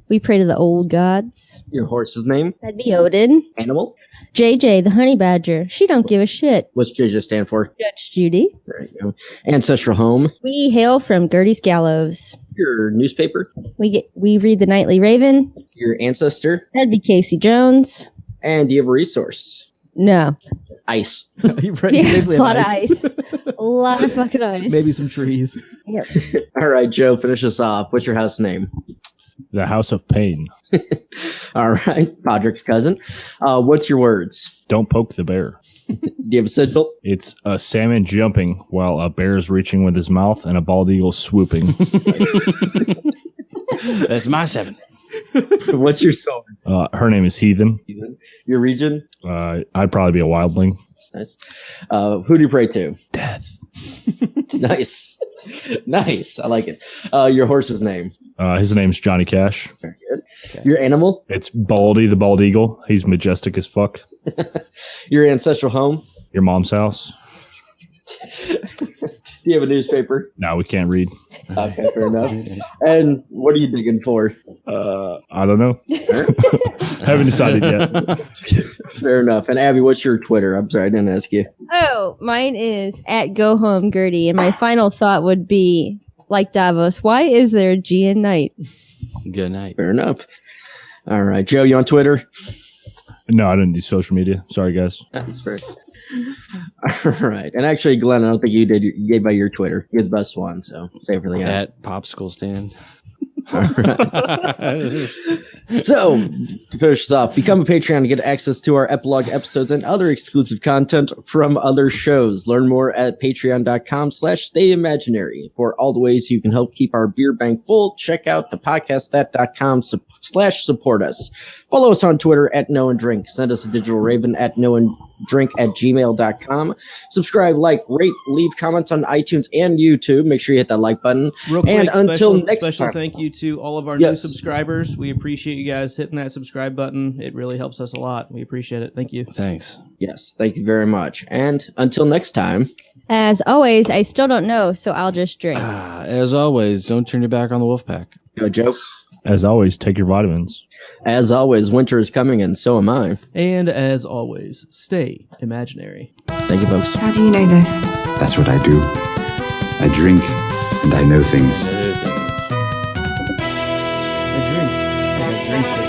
We pray to the old gods. Your horse's name? That'd be Odin. Animal? JJ, the honey badger. She don't give a shit. What's JJ stand for? Judge Judy. There you go. Ancestral home? We hail from Gertie's Gallows. Your newspaper? We read the Nightly Raven. Your ancestor? That'd be Casey Jones. And do you have a resource? No. Ice. Yeah, a lot of ice. A lot of fucking ice. Maybe some trees. Yep. All right, Joe, finish us off. What's your house name? The House of Pain. All right, Podrick's cousin. What's your words? Don't poke the bear. Do you have a sigil? It's a salmon jumping while a bear is reaching with his mouth and a bald eagle swooping. That's my 7. What's your sword? Her name is Heathen. Your region? I'd probably be a wildling. Nice. Who do you pray to? Death. Nice. Nice. I like it. Your horse's name? His name's Johnny Cash. Very good. Okay. Your animal? It's Baldy the bald eagle. He's majestic as fuck. Your ancestral home? Your mom's house. Do you have a newspaper? No, we can't read. Okay, fair enough. And what are you digging for? I don't know. Haven't decided yet. Fair enough. And Abby, what's your Twitter? I'm sorry, I didn't ask you. Oh, mine is at Go Home Gertie. And my final thought would be, like Davos, why is there a G in night? Good night. Fair enough. All right. Joe, you on Twitter? No, I didn't do social media. Sorry, guys. That's fair. All right. And actually, Glenn, I don't think you did. You gave by your Twitter. You're the best one, so save for the end. At popsicle stand. All right. So, to finish this off, become a Patreon to get access to our epilogue episodes and other exclusive content from other shows. Learn more at patreon.com/stayimaginary. For all the ways you can help keep our beer bank full, check out thepodcastthat.com patreon.com/support us. Follow us on Twitter at Know and Drink. Send us a digital raven at knowandrink@gmail.com. Subscribe, like, rate, leave comments on iTunes and YouTube. Make sure you hit that like button. Real quick, and until next special time. thank you to all of our Yes. new subscribers. We appreciate you guys hitting that subscribe button. It really helps us a lot. We appreciate it. Thank you. Thanks. Yes, thank you very much. And until next time. As always, I still don't know, so I'll just drink. As always, don't turn your back on the wolf pack. Go, Joe. As always, take your vitamins. As always, winter is coming, and so am I. And as always, stay imaginary. Thank you, folks. How do you know this? That's what I do. I drink and I know things. I drink. And I drink